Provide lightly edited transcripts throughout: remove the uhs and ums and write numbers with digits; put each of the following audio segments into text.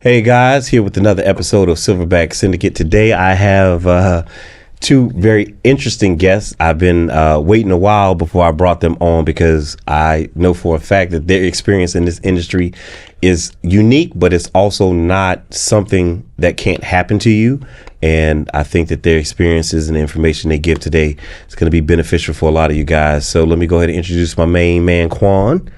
Hey guys, here with another episode of Silverback Syndicate. Today I have two very interesting guests. I've been waiting a while before I brought them on because I know for a fact that their experience in this industry is unique, but it's also not something that can't happen to you. And I think that their experiences and the information they give today is going to be beneficial for a lot of you guys. So let me go ahead and introduce my main man, Quan,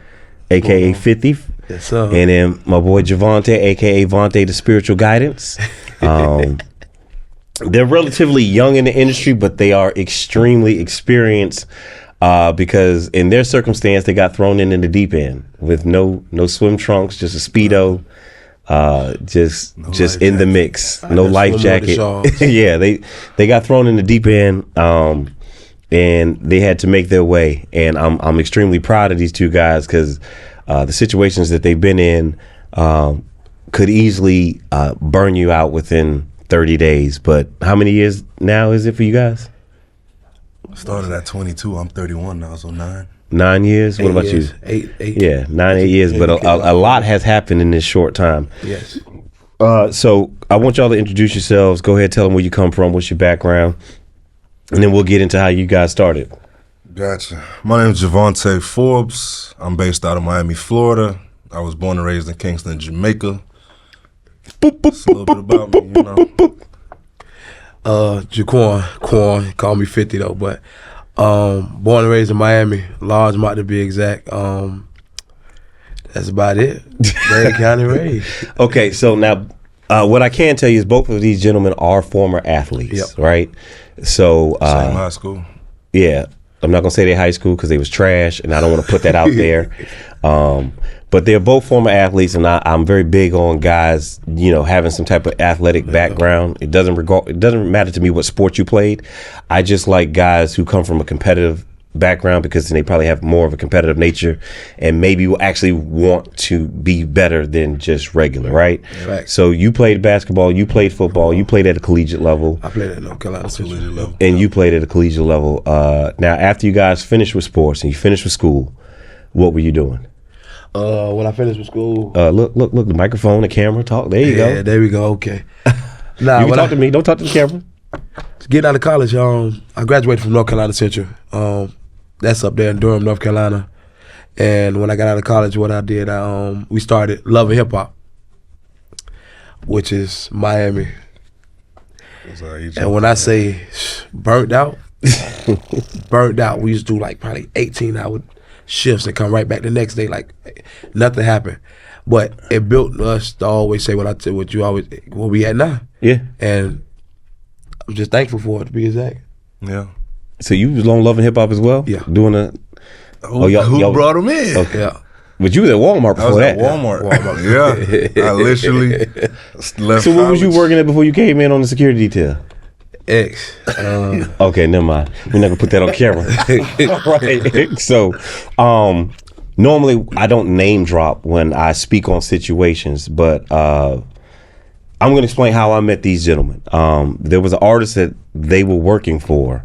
aka 50. Yes, sir. And then my boy Javante, aka Vonte, the spiritual guidance. They're relatively young in the industry, but they are extremely experienced because in their circumstance, they got thrown in the deep end with no swim trunks, just a Speedo, just in the mix, no life jacket. Yeah, they got thrown in the deep end, and they had to make their way. And I'm extremely proud of these two guys because the situations that they've been in could easily burn you out within 30 days. But how many years now is it for you guys? Started at 22. I'm 31 now, so 9. 9 years? What about years. you? 8. Yeah, 8 years. But a lot has happened in this short time. Yes. So I want y'all to introduce yourselves. Go ahead, tell them where you come from, what's your background, and then we'll get into how you guys started. Gotcha. My name is Javante Forbes. I'm based out of Miami, Florida. I was born and raised in Kingston, Jamaica. That's a little bit about me, you know. Quan, call me 50 though, but born and raised in Miami, Largemont to be exact. That's about it. Dade County raised. Okay, so now what I can tell you is both of these gentlemen are former athletes, Yep. right? So Same high school. yeah, I'm not gonna say they high school because they was trash, and I don't want to put that out there. But they're both former athletes, and I'm very big on guys, having some type of athletic background. It doesn't matter to me what sport you played. I just like guys who come from a competitive background because then they probably have more of a competitive nature and maybe will actually want to be better than just regular, right? Right. So you played basketball, you played football, you played at a collegiate level. I played at North Carolina Collegiate level. And you played at a collegiate level. Now, after you guys finished with sports and you finished with school, what were you doing? When I finished with school. Look, the microphone, the camera, talk. There you go. Yeah, there we go. Okay. Nah, You can talk to me. Don't talk to the camera. Getting out of college, I graduated from North Carolina Central. That's up there in Durham, North Carolina. And when I got out of college, what I did, we started Love and Hip Hop, which is Miami. And when I say burnt out, we used to do like probably 18-hour shifts and come right back the next day like nothing happened. But it built us to always say what we at now. Yeah. And I'm just thankful for it, to be exact. Yeah. So you was on Love and Hip Hop as well? Yeah. Doing a... Who brought him in? Okay. Yeah. But you was at Walmart I was before at that. Walmart. Yeah. I literally left So what was you college. working at before you came in on the security detail? X. Okay, never mind. We're not gonna put that on camera. Right. So, normally I don't name drop when I speak on situations, but I'm gonna explain how I met these gentlemen. There was an artist that they were working for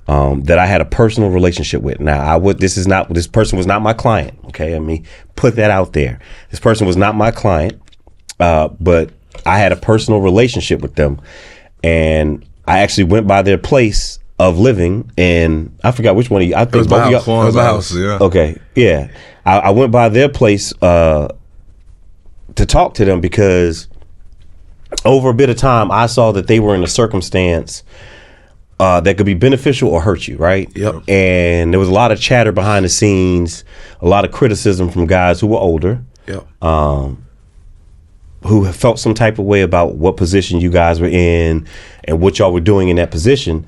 that I had a personal relationship with. Now, this person was not my client. Okay, I mean, put that out there. This person was not my client, but I had a personal relationship with them, and I actually went by their place of living, and I forgot which one of you. I think both of y'all. Quan's house, yeah. Okay, yeah. I went by their place to talk to them because over a bit of time, I saw that they were in a circumstance that could be beneficial or hurt you, right? Yep. And there was a lot of chatter behind the scenes, a lot of criticism from guys who were older. Yep. Who felt some type of way about what position you guys were in and what y'all were doing in that position.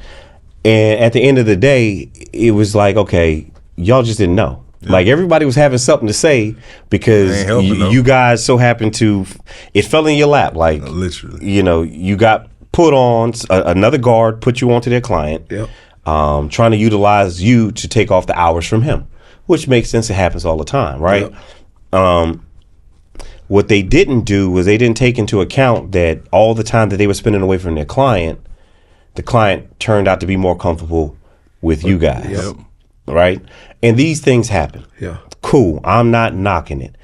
And at the end of the day, it was like, okay, y'all just didn't know. Yeah. Like everybody was having something to say because you guys so happened to, it fell in your lap. Like, literally, you got put on, another guard put you onto their client, yep. Trying to utilize you to take off the hours from him, which makes sense. It happens all the time, right? Yep. What they didn't do was they didn't take into account that all the time that they were spending away from their client, the client turned out to be more comfortable with you guys. Yep. Right? And these things happen. Yeah. Cool. I'm not knocking it.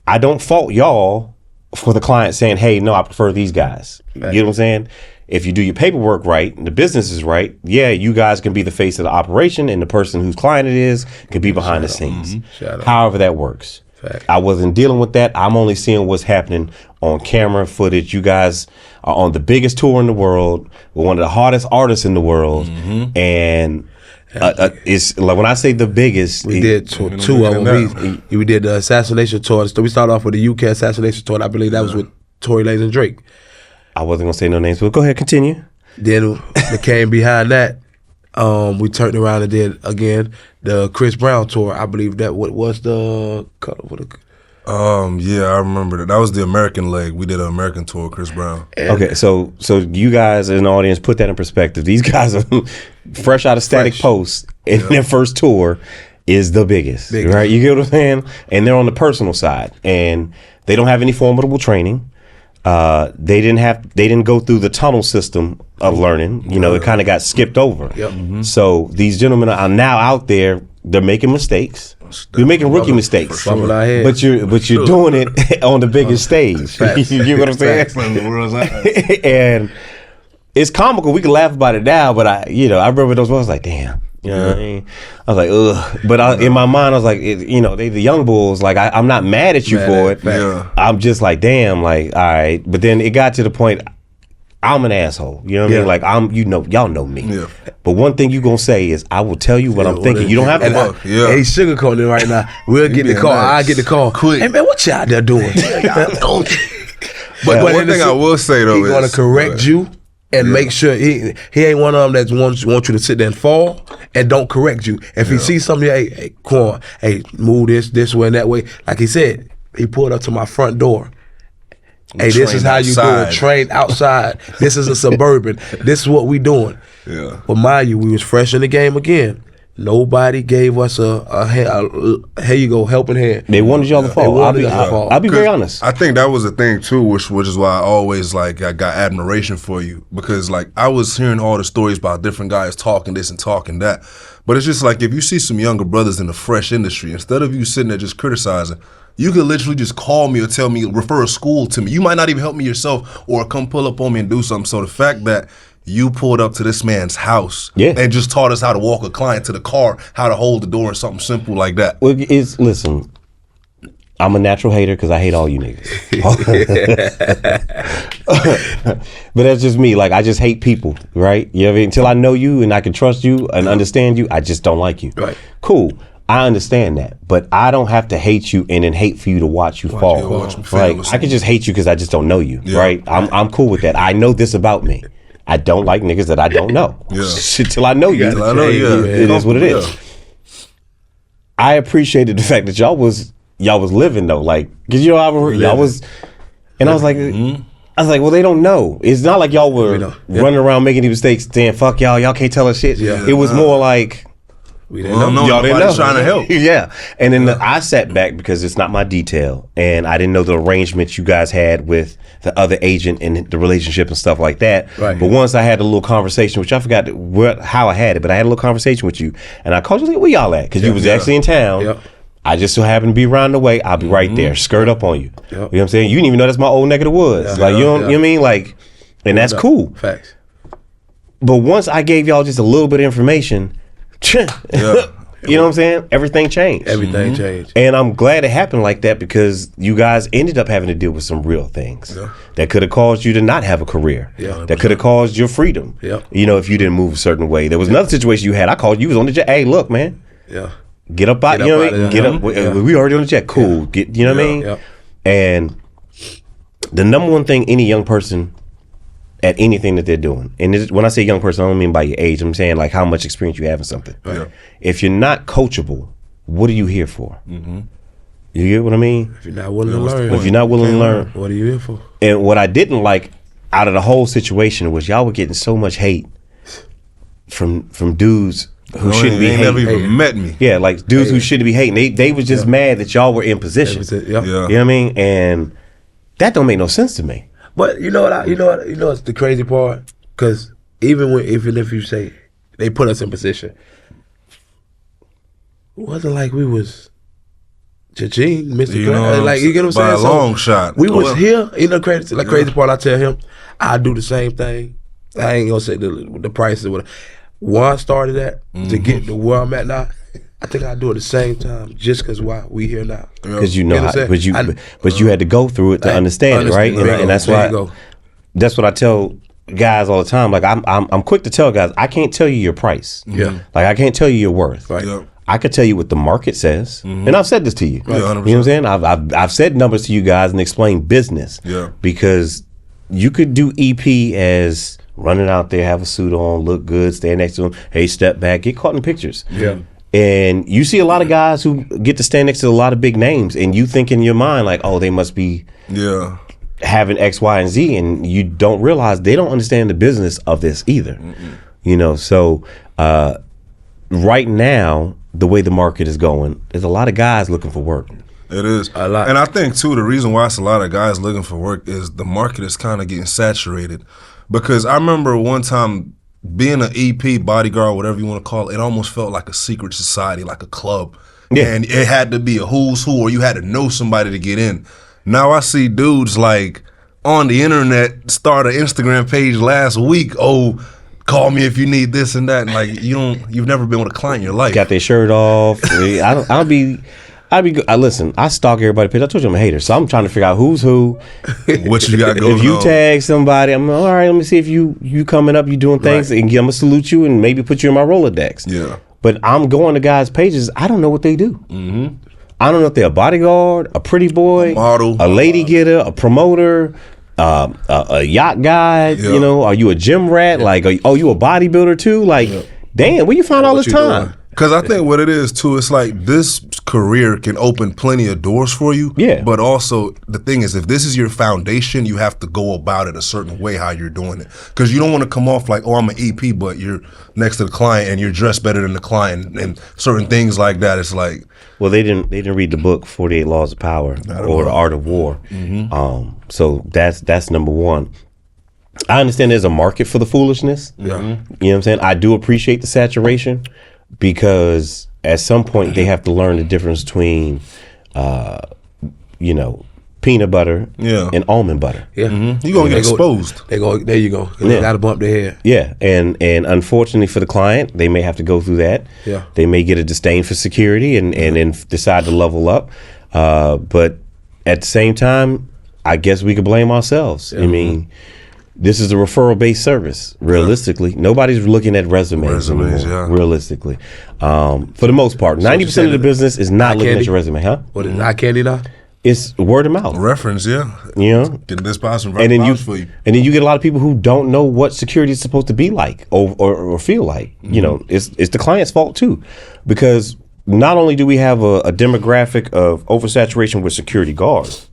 I don't fault y'all for the client saying, hey, no, I prefer these guys. You know what I'm saying? If you do your paperwork right and the business is right, yeah, you guys can be the face of the operation and the person whose client it is can be behind the scenes. However that works. I wasn't dealing with that. I'm only seeing what's happening on camera footage. You guys are on the biggest tour in the world. We're one of the hardest artists in the world. And it's like when I say the biggest, we did two of them. We did the assassination tour. So we started off with the UK assassination tour. I believe that was with Tory Lanez and Drake. I wasn't gonna say no names, but go ahead, continue. Then we came behind that. We turned around and did again the Chris Brown tour. I believe that was the color. Yeah, I remember that. That was the American leg. We did an American tour, Chris Brown. Okay, so you guys in the audience, put that in perspective. These guys are fresh out of Static Post, and their first tour is the biggest, right? You get what I'm saying? And they're on the personal side, and they don't have any formidable training. They didn't go through the tunnel system of learning. You know, it kind of got skipped over. So these gentlemen are now out there. They're making mistakes. You're making rookie mistakes, but you're doing it on the biggest stage. You get what I'm saying? And it's comical. We can laugh about it now, but I remember those ones like, damn. You know what I mean? I was like, ugh. But in my mind, I was like, they the young bulls. Like, I'm not mad at you for it. I'm just like, damn, like, all right. But then it got to the point, I'm an asshole. You know what I mean? Like, y'all know me. Yeah. But one thing you gonna say is, I will tell you what I'm thinking. You don't have to. He's sugarcoating it right now. We'll get the call. I get the call. Quick. Hey man, what y'all there doing? But one thing I will say though, he's gonna correct you. And make sure he ain't one of them that wants you to sit there and fall and don't correct you. If he sees something, hey, Quan, hey, move this way and that way. Like he said, he pulled up to my front door. Hey, this is how you do it. Train outside. This is a Suburban. This is what we doing. Yeah. But mind you, we was fresh in the game again. Nobody gave us a here you go, helping hand. They wanted y'all to fall. I'll be very honest. I think that was a thing too, which is why I always I got admiration for you, because like I was hearing all the stories about different guys talking this and talking that, but it's just like if you see some younger brothers in the fresh industry, instead of you sitting there just criticizing, you could literally just call me or tell me, refer a school to me. You might not even help me yourself, or come pull up on me and do something. So the fact that you pulled up to this man's house and just taught us how to walk a client to the car, how to hold the door, and something simple like that. Well, listen, I'm a natural hater because I hate all you niggas. But that's just me. Like, I just hate people, right? You know what I mean? Until I know you and I can trust you and understand you, I just don't like you. Right. Cool. I understand that, but I don't have to hate you and then hate for you to watch you fall. Like, I could just hate you because I just don't know you, right? I'm cool with that. I know this about me. I don't like niggas that I don't know. Till I know you. It is what it is. I appreciated the fact that y'all was living though, like, cause y'all was, and I was like, well, they don't know. It's not like y'all were running around making these mistakes, saying fuck y'all can't tell us shit. It was more like, we didn't know. Y'all didn't know. Trying to help. And then I sat back because it's not my detail, and I didn't know the arrangements you guys had with the other agent and the relationship and stuff like that. Right. But once I had a little conversation, which I forgot how I had it, but I had a little conversation with you, and I called you, like, where y'all at? Because you was actually in town. I just so happened to be around the way. I'll be right there, skirt up on you. You know what I'm saying? You didn't even know that's my old neck of the woods. Like, you know what I mean? Like, and that's cool. Facts. But once I gave y'all just a little bit of information, you know what I'm saying? Everything changed. Everything changed. And I'm glad it happened like that, because you guys ended up having to deal with some real things that could have caused you to not have a career. That could have caused your freedom. You know, if you didn't move a certain way. There was another situation you had. I called you, was on the jet. Hey, look, man. Get up out, you know what I mean? Get up. We already on the jet. Cool. You know what I mean? And the number one thing any young person at anything that they're doing, and when I say young person, I don't mean by your age. I'm saying like how much experience you have in something. If you're not coachable, what are you here for? You get what I mean? If you're not willing to learn. If you're not willing to learn. What are you here for? And what I didn't like out of the whole situation was y'all were getting so much hate from dudes who shouldn't be hating. Never even met me. Yeah, like dudes who shouldn't be hating. They was just mad that y'all were in position. You know what I mean? And that don't make no sense to me. But you know what's the crazy part? Because even if you say they put us in position, it wasn't like we was Cha-ching, Mr. You know Like, you get what I'm saying? by a long shot. We was here, you know, crazy part, I tell him, I do the same thing. I ain't gonna say the prices. One started that to get to where I'm at now. I think I do it at the same time, just because why we here now. Because you know, but you had to go through it to understand it, right? And that's why. That's what I tell guys all the time. Like I'm quick to tell guys, I can't tell you your price. Yeah. Like I can't tell you your worth. Right. Yeah. I could tell you what the market says, and I've said this to you. Yeah, you know what I'm saying? I've said numbers to you guys and explained business. Yeah. Because you could do EP as running out there, have a suit on, look good, stand next to him. Hey, step back, get caught in the pictures. Yeah. And you see a lot of guys who get to stand next to a lot of big names, and you think in your mind like, oh, they must be having X, Y, and Z, and you don't realize they don't understand the business of this either. You know, so right now, the way the market is going, there's a lot of guys looking for work. It is. A lot. And I think, too, the reason why it's a lot of guys looking for work is the market is kind of getting saturated. Because I remember one time being an EP, bodyguard, whatever you want to call it, it almost felt like a secret society, like a club. Yeah. And it had to be a who's who, or you had to know somebody to get in. Now I see dudes like on the internet start an Instagram page last week. Oh, call me if you need this and that. And like you've never been with a client in your life. Got their shirt off. Listen, I stalk everybody page. I told you I'm a hater, so I'm trying to figure out who's who. What you got going on? If you tag somebody, I'm all right. Let me see if you coming up, you doing things, and I'm gonna salute you and maybe put you in my Rolodex. Yeah. But I'm going to guys' pages. I don't know what they do. Mm-hmm. I don't know if they're a bodyguard, a pretty boy, a model, a lady getter, a promoter, a yacht guide. Yeah. You know, are you a gym rat? Yeah. Like, you a bodybuilder too? Like, damn, where you find all this time? Because I think what it is too, it's like this career can open plenty of doors for you. Yeah. But also the thing is, if this is your foundation, you have to go about it a certain way how you're doing it. Because you don't want to come off like, oh, I'm an EP, but you're next to the client and you're dressed better than the client and certain things like that. It's like, well, they didn't read the book 48 Laws of Power or The Art of War. Mm-hmm. So that's number one. I understand there's a market for the foolishness. Yeah. You know what I'm saying? I do appreciate the saturation. Because at some point they have to learn the difference between, peanut butter and almond butter. Yeah, you're gonna get exposed. There you go. They gotta bump their head. Yeah, and unfortunately for the client, they may have to go through that. Yeah, they may get a disdain for security and then decide to level up. But at the same time, I guess we could blame ourselves. I mean, this is a referral-based service. Realistically, nobody's looking at resumes anymore. Realistically, for the most part, 90% of the business is not looking at your resume, huh? What is not candy now? It's word of mouth. Reference, yeah. You know, get this person and then for you. And then you get a lot of people who don't know what security is supposed to be like or feel like. You know, it's the client's fault too, because not only do we have a demographic of oversaturation with security guards,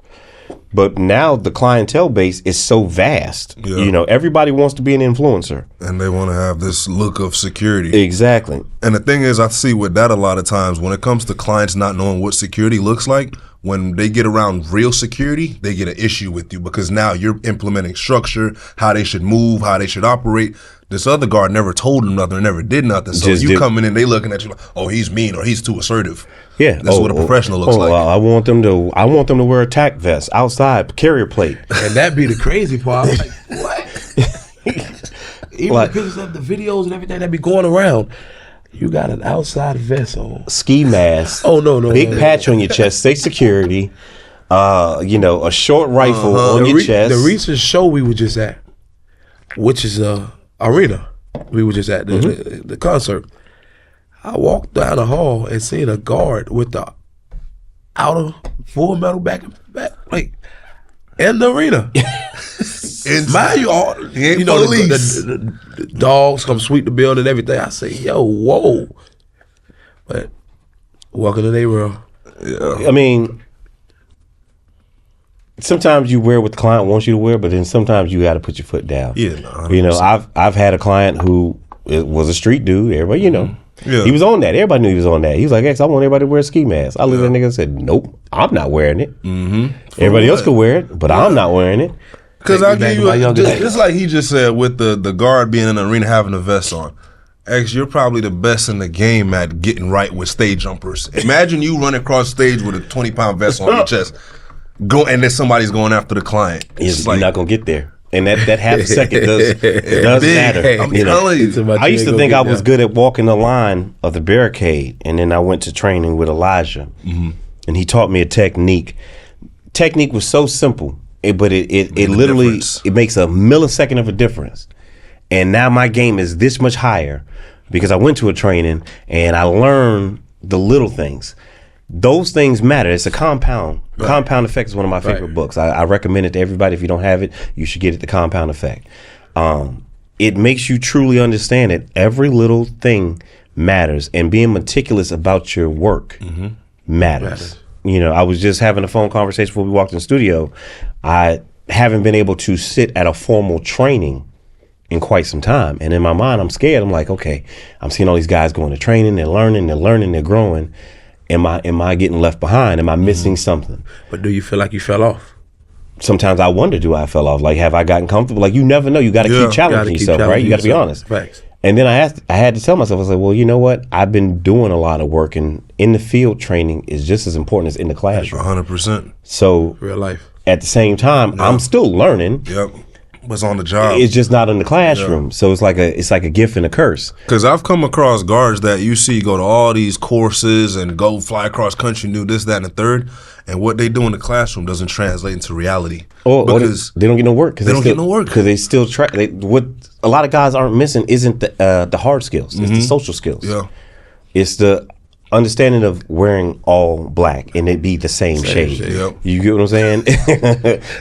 but now the clientele base is so vast. Yeah. You know, everybody wants to be an influencer. And they want to have this look of security. Exactly. And the thing is, I see with that a lot of times when it comes to clients not knowing what security looks like, when they get around real security, they get an issue with you because now you're implementing structure, how they should move, how they should operate. This other guard never told them nothing, never did nothing. So you coming in, they looking at you like, oh, he's mean or he's too assertive. Yeah, that's what a professional looks like. I want them to wear a tack vest outside, carrier plate, and that'd be the crazy part. I was like, what? Even the pictures of the videos and everything that be going around. You got an outside vest on, ski mask. Oh no, big patch on your chest, say security. A short rifle on your chest. The recent show we were just at, which is arena, we were just at the concert. I walked down the hall and seen a guard with the outer full metal back like in the arena. Mind you, the dogs come sweep the building and everything. I say, yo, whoa. But welcome to their world. Yeah. I mean, sometimes you wear what the client wants you to wear, but then sometimes you got to put your foot down. Yeah, no, 100%. You know, I've had a client who was a street dude. Everybody, you know. Yeah. He was on that. Everybody knew he was on that. He was like, X, I want everybody to wear a ski mask. I looked at that nigga and said, nope, I'm not wearing it. Everybody else could wear it, but I'm not wearing it. Because I give you, just like he just said with the guard being in the arena having a vest on. X, you're probably the best in the game at getting right with stage jumpers. Imagine you running across stage with a 20-pound vest on your chest, and then somebody's going after the client. You're not gonna get there, and that half a second does matter. Hey, I'm telling you. I used to think I was good at walking the line of the barricade, and then I went to training with Elijah, and he taught me a technique. Technique was so simple, but it literally it makes a millisecond of a difference. And now my game is this much higher because I went to a training and I learned the little things. Those things matter. It's a compound. Right. Compound Effect is one of my favorite books. I recommend it to everybody. If you don't have it, you should get it, The Compound Effect. It makes you truly understand that every little thing matters, and being meticulous about your work matters. You know, I was just having a phone conversation before we walked in the studio. I haven't been able to sit at a formal training in quite some time. And in my mind, I'm scared. I'm like, okay, I'm seeing all these guys going to training, they're learning, they're growing. Am I getting left behind? Am I missing something? But do you feel like you fell off? Sometimes I wonder, do I fell off? Like, have I gotten comfortable? Like, you never know. You got to keep challenging yourself, right? You got to be honest. Facts. And then I had to tell myself, I was like, well, you know what? I've been doing a lot of work, and in the field, training is just as important as in the classroom. 100%. So real life. At the same time, I'm still learning. Yep. Was on the job. It's just not in the classroom. Yeah. So it's like a gift and a curse. Because I've come across guards that you see go to all these courses and go fly across country, do this, that, and the third, and what they do in the classroom doesn't translate into reality. Because they don't get no work. They don't get no work. Because they still try. What a lot of guys aren't missing isn't the hard skills. It's the social skills. Yeah. It's the understanding of wearing all black and it be the same shade. Yep. You get what I'm saying?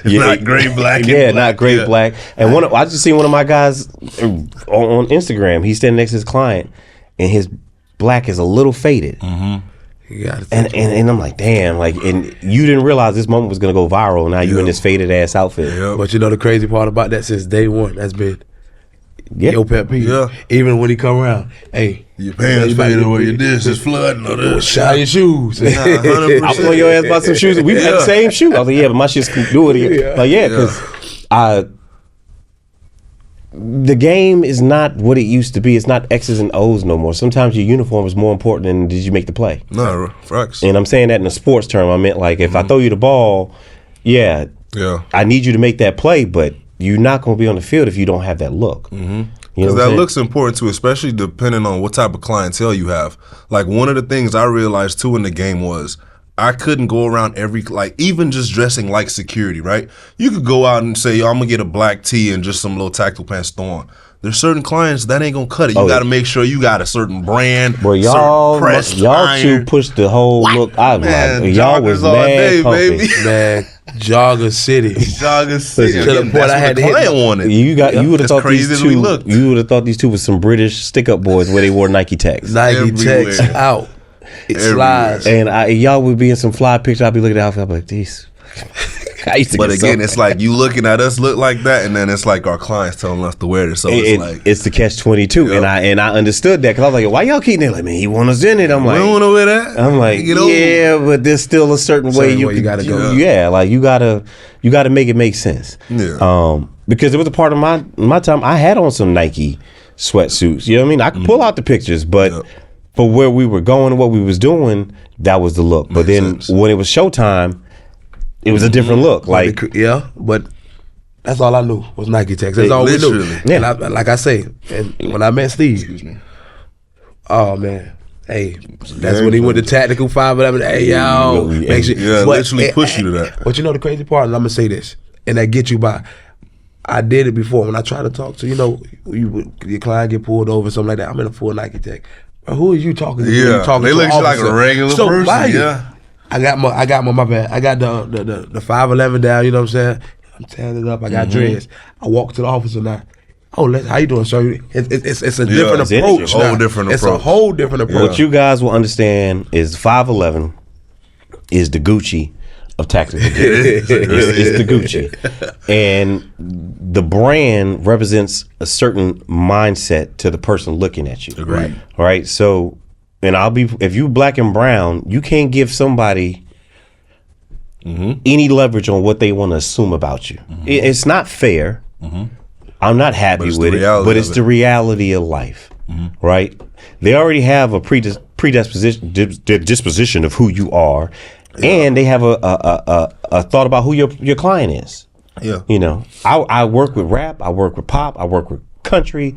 Not gray black. Yeah, not gray black. And I just seen one of my guys on Instagram. He's standing next to his client, and his black is a little faded. You got and I'm like, damn, like, and you didn't realize this moment was gonna go viral. And now you in this faded ass outfit. But you know the crazy part about that, since day one, that's been your pet peeve. Yeah. Even when he come around, hey, your pants faded away, your disc is flooding or this. Shine your shoes. I'm throwing your ass about some shoes. We had the same shoe. I was like, yeah, but my shit's can do it. Like, because the game is not what it used to be. It's not X's and O's no more. Sometimes your uniform is more important than did you make the play. No, facts. And I'm saying that in a sports term. I meant, like, if I throw you the ball, I need you to make that play, but you're not going to be on the field if you don't have that look. Because that look's important too, especially depending on what type of clientele you have. Like, one of the things I realized too in the game was I couldn't go around even just dressing like security, right? You could go out and say, yo, I'm going to get a black tee and just some little tactical pants throw on. There's certain clients that ain't gonna cut it. You got to make sure you got a certain brand. Bro, y'all two pushed the whole look. Y'all was mad day, baby. Man, Jogger City. Jogger City. To the point I had to hit. Wanted. You would have thought these two. You would have thought these two was some British stick-up boys where they wore Nike Techs. Nike Techs out. It slides. And y'all would be in some fly picture. I'd be looking at the outfit. I'm like, these. But again, it's like you looking at us look like that, and then it's like our clients telling us to wear this. So it's the catch-22, and I understood that because I was like, why y'all keeping it? Like, man, he want us in it. I'm like, we don't want to wear that. I'm like, but there's still a certain way you gotta go. Yeah, like you gotta make it make sense. Yeah. Because it was a part of my time. I had on some Nike sweatsuits. You know what I mean? I could pull out the pictures, but for where we were going and what we was doing, that was the look. But then when it was showtime, it was a different look. Like, but that's all I knew was Nike Techs. That's all we knew. Yeah. And like I say, and when I met Steve, oh man, hey, that's when he went to Tactical 511. Hey, yo, make sure, literally push you to that. But you know the crazy part, and I'm gonna say this, and that get you by. I did it before when I try to talk to your client get pulled over or something like that. I'm in a full Nike Tech. Bro, who are you talking to? Yeah, they look like a regular person. I got my bad. I got the 511 down. You know what I'm saying? I'm tearing it up. I got dreads. I walk to the officer now. Oh, how you doing, sir? It's a different approach. It's a whole different approach. It's a whole different approach. What you guys will understand is 511 is the Gucci of tactical gear. It's the Gucci, and the brand represents a certain mindset to the person looking at you. Agreed. Right. So. And if you black and brown, you can't give somebody any leverage on what they want to assume about you. It's not fair. I'm not happy with it, but it's the reality of life. right? They already have a predisposition of who you are, and they have a thought about who your client is. Yeah. You know, I work with rap, I work with pop, I work with country.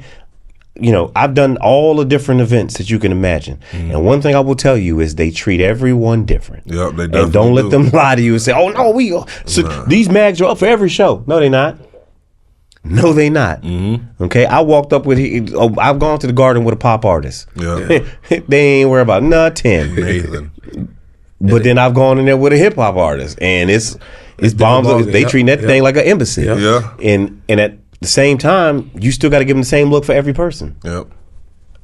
You know, I've done all the different events that you can imagine. And one thing I will tell you is they treat everyone different. Yep, they and definitely don't let do. them lie to you and say, "Oh no, these mags are up for every show." No, they not. No, they not. Okay, I walked up with. I've gone to the garden with a pop artist. Yeah. They ain't worried about nothing. Nathan. But then I've gone in there with a hip hop artist, and it's bombs. They treating that thing like an embassy. Yeah. And at the same time, you still got to give them the same look for every person. Yep.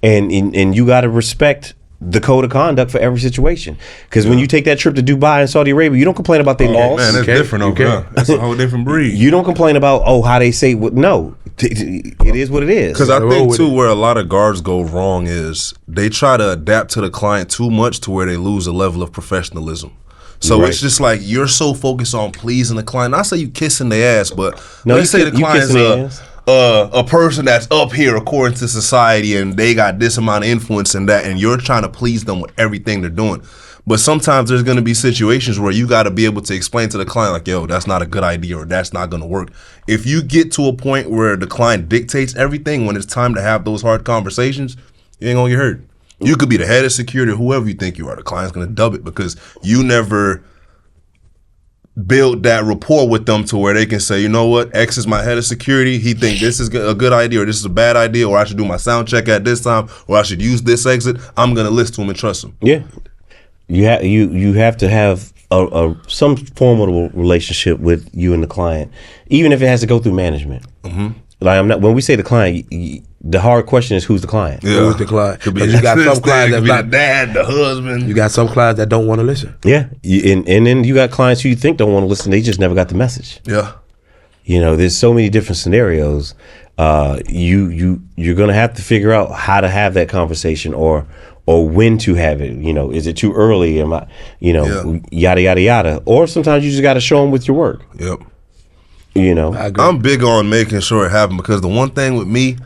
And you got to respect the code of conduct for every situation. Because when you take that trip to Dubai and Saudi Arabia, you don't complain about their laws. Man, that's different over there. That's a whole different breed. You don't complain about how they say no. It is what it is. Because I think too, where a lot of guards go wrong is they try to adapt to the client too much to where they lose a level of professionalism. So it's just like you're so focused on pleasing the client. Not say you kissing their ass, but let's say the client's a person that's up here according to society, and they got this amount of influence in that, and you're trying to please them with everything they're doing. But sometimes there's going to be situations where you got to be able to explain to the client, like, yo, that's not a good idea, or that's not going to work. If you get to a point where the client dictates everything, when it's time to have those hard conversations, you ain't going to get hurt. You could be the head of security or whoever you think you are. The client's going to dub it because you never build that rapport with them to where they can say, you know what, X is my head of security. He think this is a good idea, or this is a bad idea, or I should do my sound check at this time, or I should use this exit. I'm going to listen to him and trust him. Yeah. You have to have some formidable relationship with you and the client, even if it has to go through management. Like when we say the client, the hard question is who's the client. Yeah. Who's the client? Could be You got some clients that the dad, the husband. You got some clients that don't want to listen. Yeah, and then you got clients who you think don't want to listen. They just never got the message. Yeah. You know, there's so many different scenarios. You're gonna have to figure out how to have that conversation or when to have it. You know, is it too early? Am I, yada yada yada. Or sometimes you just got to show them with your work. Yep. You know, I'm big on making sure it happens, because the one thing with me,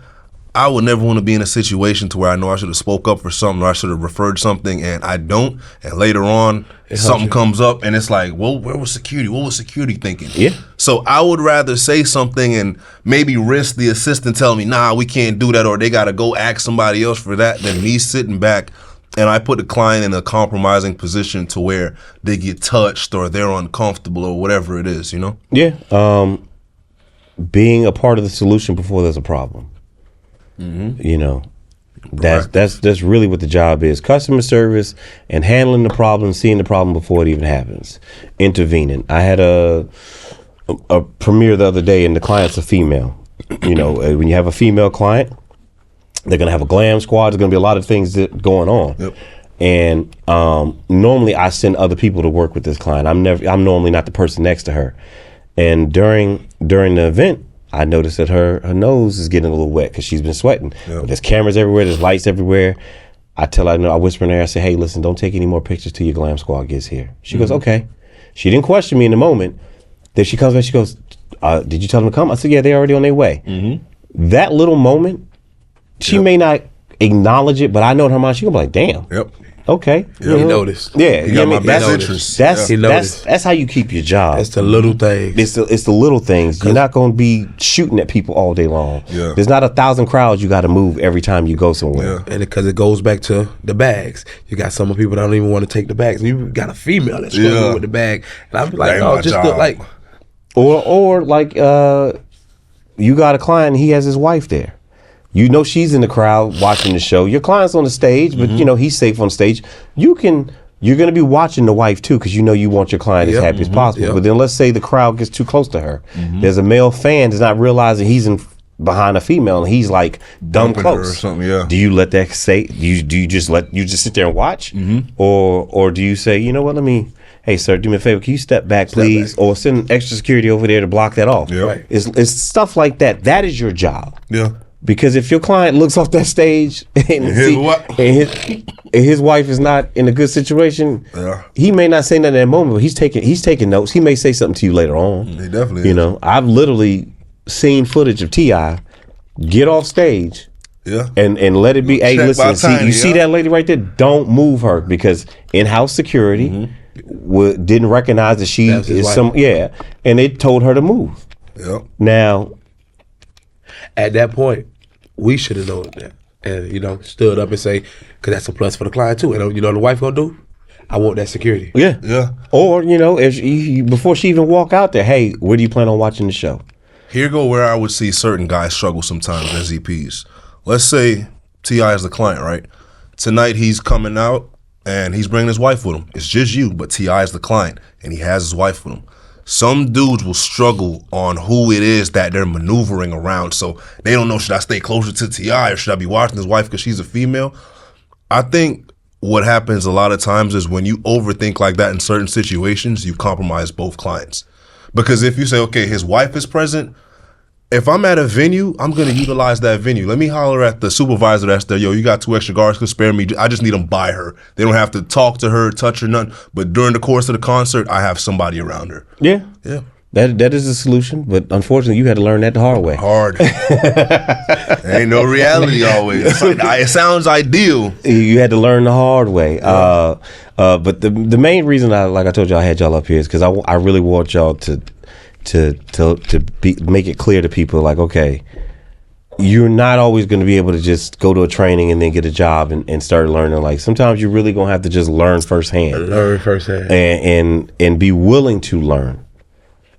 I would never want to be in a situation to where I know I should have spoke up for something, or I should have referred something, and I don't. And later on, something comes up, and it's like, well, where was security? What was security thinking? Yeah. So I would rather say something and maybe risk the assistant telling me, nah, we can't do that, or they got to go ask somebody else for that, than me sitting back and I put the client in a compromising position to where they get touched or they're uncomfortable or whatever it is, you know? Yeah. Being a part of the solution before there's a problem. You know, that's really what the job is. Customer service and handling the problem, seeing the problem before it even happens. Intervening. I had a premiere the other day, and the client's a female. You know, when you have a female client, they're gonna have a glam squad. There's gonna be a lot of things going on. Yep. And normally I send other people to work with this client. I'm normally not the person next to her. And during the event, I noticed that her nose is getting a little wet because she's been sweating. Yep. There's cameras everywhere. There's lights everywhere. I tell her, I whisper in her ear, I say, hey, listen, don't take any more pictures till your glam squad gets here. She goes, okay. She didn't question me in the moment. Then she comes back, she goes, did you tell them to come? I said, yeah, they're already on their way. That little moment, she may not acknowledge it, but I know in her mind, she's going to be like, damn. Yep. Okay. He noticed. Yeah. You got my best interest. That's how you keep your job. It's the little things. It's the little things. You're not going to be shooting at people all day long. Yeah. There's not 1,000 crowds you got to move every time you go somewhere. Yeah. And because it goes back to the bags. You got some people that don't even want to take the bags. You got a female that's struggling with the bag. And I'm like, That ain't oh, my just job. like. Or like you got a client and he has his wife there. You know she's in the crowd watching the show. Your client's on the stage, but you know he's safe on stage. You're going to be watching the wife too, because you know you want your client as happy as possible. But then let's say the crowd gets too close to her. There's a male fan that's not realizing he's behind a female, and he's like dumb Bumping her close or something, yeah. Do you let that say? Do you just sit there and watch, or do you say, you know what? Hey sir, do me a favor. Can you step back, please, or send extra security over there to block that off? Yeah. Right. It's stuff like that. That is your job. Yeah. Because if your client looks off that stage and his wife is not in a good situation, he may not say nothing at that moment, but he's taking notes. He may say something to you later on. He definitely is. You know, I've literally seen footage of T.I. get off stage Yeah. And let it be. Hey, Check by listen, Tiny, see that lady right there? Don't move her, because in-house security didn't recognize that she That's his is wife. and it told her to move. Yep. Now, At that point, we should have known that, and stood up and say, because that's a plus for the client too. And the wife gonna do? I want that security. yeah. Yeah. Or, if before she even walk out there, hey, where do you plan on watching the show? Here go where I would see certain guys struggle sometimes as EPs. Let's say T.I. is the client, right? Tonight he's coming out and he's bringing his wife with him. It's just you, but T.I. is the client and he has his wife with him. Some dudes will struggle on who it is that they're maneuvering around. So they don't know, should I stay closer to T.I. or should I be watching his wife because she's a female? I think what happens a lot of times is when you overthink like that in certain situations, you compromise both clients. Because if you say, okay, his wife is present, if I'm at a venue, I'm going to utilize that venue. Let me holler at the supervisor that's there. Yo, you got 2 extra guards, can spare me. I just need them by her. They don't have to talk to her, touch her, nothing. But during the course of the concert, I have somebody around her. Yeah. Yeah. That is a solution, but unfortunately, you had to learn that the hard way. Hard. Ain't no reality always. It sounds ideal. You had to learn the hard way. Yeah. But the main reason like I told y'all, I had y'all up here is because I really want y'all to make it clear to people, like, okay, you're not always going to be able to just go to a training and then get a job and start learning. Like, sometimes you're really going to have to just learn firsthand. And be willing to learn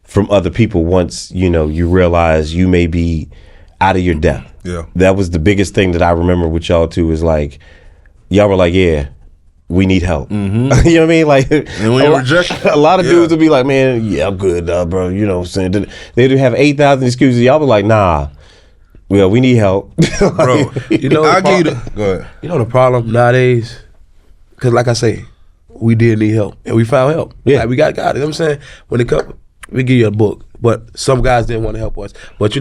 from other people once you realize you may be out of your depth. Yeah. That was the biggest thing that I remember with y'all too, is like, y'all were like, yeah, we need help. Mm-hmm. You know what I mean? Like, and we reject a lot of dudes would be like, man, yeah, I'm good, bro. You know what I'm saying? They do have 8,000 excuses. Y'all be like, nah, well, we need help. Bro, I'll give you go ahead. The problem nowadays, because like I say, we did need help and we found help. Yeah. Like, we got it. You know what I'm saying? When it comes, we give you a book, but some guys didn't want to help us. But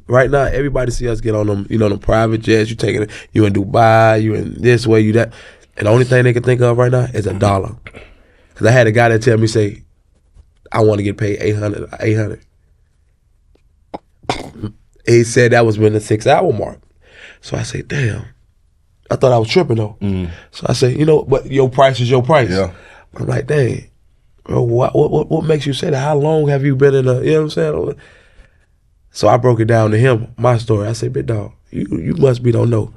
right now, everybody see us get on them, them private jets. You taking it, you in Dubai, you in this way, you that. And the only thing they can think of right now is $1. Because I had a guy that tell me, say, I want to get paid $800. He said that was within the 6-hour mark. So I say, damn. I thought I was tripping though. So I say, but your price is your price. Yeah. I'm like, dang, bro, what makes you say that? How long have you been in a, you know what I'm saying? So I broke it down to him, my story. I said, big dog, you must be don't know.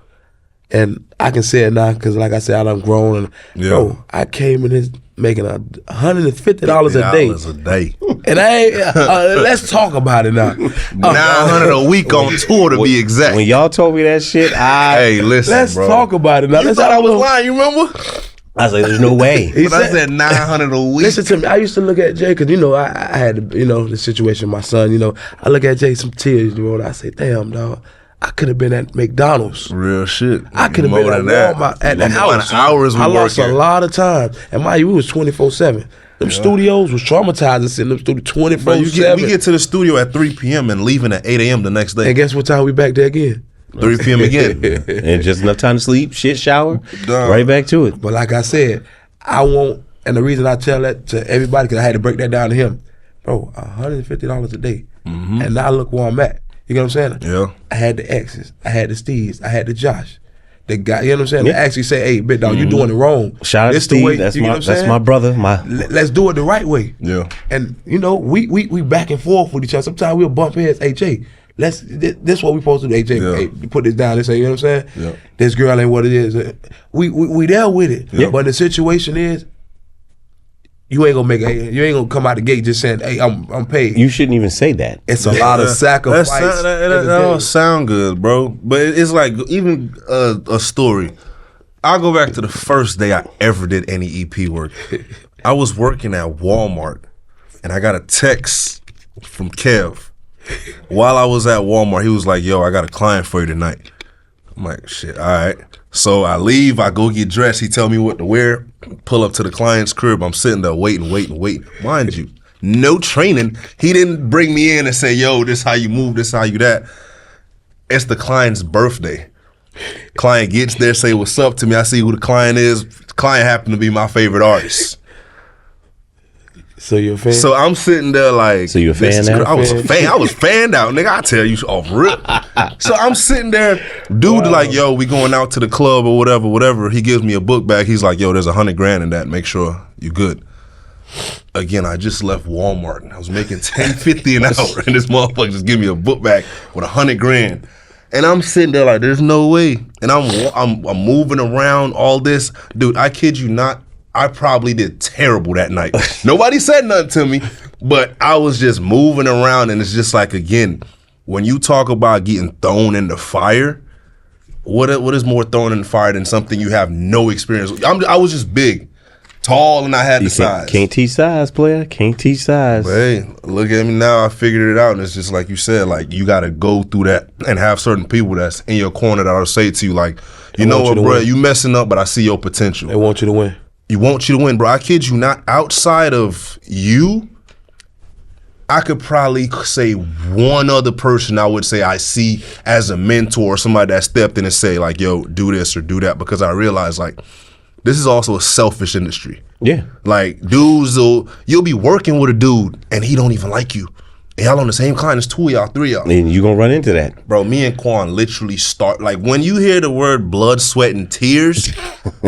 And I can say it now because, like I said, I done grown. And bro, I came in this making $150 a day. And I ain't, let's talk about it now. $900 a week on tour to be exact. When y'all told me that shit, hey, listen, let's bro. talk about it now. You thought I was lying, you remember? I was like, there's no way. I said $900 a week. Listen to me. I used to look at Jay because I had the situation with my son. I look at Jay, some tears. And I say, damn, dog. I could have been at McDonald's. Real shit. I could have been at Walmart at the house. I lost a lot of time. And mind you, we was 24/7. Them studios was traumatizing sitting in them studios 24/7. We get to the studio at 3 p.m. and leaving at 8 a.m. the next day. And guess what time we back there again? 3 p.m. again. And just enough time to sleep, shit, shower, right back to it. But like I said, I won't, and the reason I tell that to everybody, because I had to break that down to him, bro, $150 a day. Mm-hmm. And now look where I'm at. You know what I'm saying? Yeah. I had the X's, I had the Steves, I had the Josh. The guy, you know what I'm saying? Yeah. They actually say, hey, big dog, you doing it wrong. Shout out to Steve, that's my brother. Let's do it the right way. Yeah. And we back and forth with each other. Sometimes we'll bump heads, hey Jay, this what we supposed to do. Hey Jay, hey, put this down, this, you know what I'm saying? Yeah. This girl ain't what it is. We there with it. Yeah. But the situation is, you ain't gonna come out the gate just saying, hey, I'm paid. You shouldn't even say that. It's a lot of sacrifice. That don't sound good, bro. But it's like, even a story. I'll go back to the first day I ever did any EP work. I was working at Walmart, and I got a text from Kev. While I was at Walmart, he was like, yo, I got a client for you tonight. I'm like, shit, all right. So I leave, I go get dressed. He tell me what to wear, pull up to the client's crib. I'm sitting there waiting. Mind you, no training. He didn't bring me in and say, yo, this how you move, this how you that. It's the client's birthday. Client gets there, say what's up to me. I see who the client is. The client happened to be my favorite artist. So you're a fan? So I'm sitting there like. So you a fan now? I was a fan. I was fanned out, nigga. I tell you off rip. So I'm sitting there, dude, like, yo, we going out to the club or whatever. He gives me a book bag. He's like, yo, there's $100,000 in that. Make sure you good. Again, I just left Walmart. I was making $10.50 an hour, and this motherfucker just give me a book bag with $100,000. And I'm sitting there like, there's no way. And I'm moving around all this, dude. I kid you not. I probably did terrible that night. Nobody said nothing to me, but I was just moving around, and it's just like, again, when you talk about getting thrown in the fire, what is more thrown in the fire than something you have no experience with? I was just big, tall, and I had the size. Can't teach size, player. Can't teach size. But hey, look at me now. I figured it out, and it's just like you said, like, you got to go through that and have certain people that's in your corner that'll say to you, like, you know what, bro, you messing up, but I see your potential. They want you to win. You want you to win, bro. I kid you not. Outside of you, I could probably say one other person I would say I see as a mentor, somebody that stepped in and say, like, yo, do this or do that, because I realize, like, this is also a selfish industry. Yeah. Like, dudes, you'll be working with a dude and he don't even like you. And y'all on the same client as 2 of y'all, 3 of y'all. And you gonna run into that. Bro, me and Quan literally start, like, when you hear the word blood, sweat, and tears,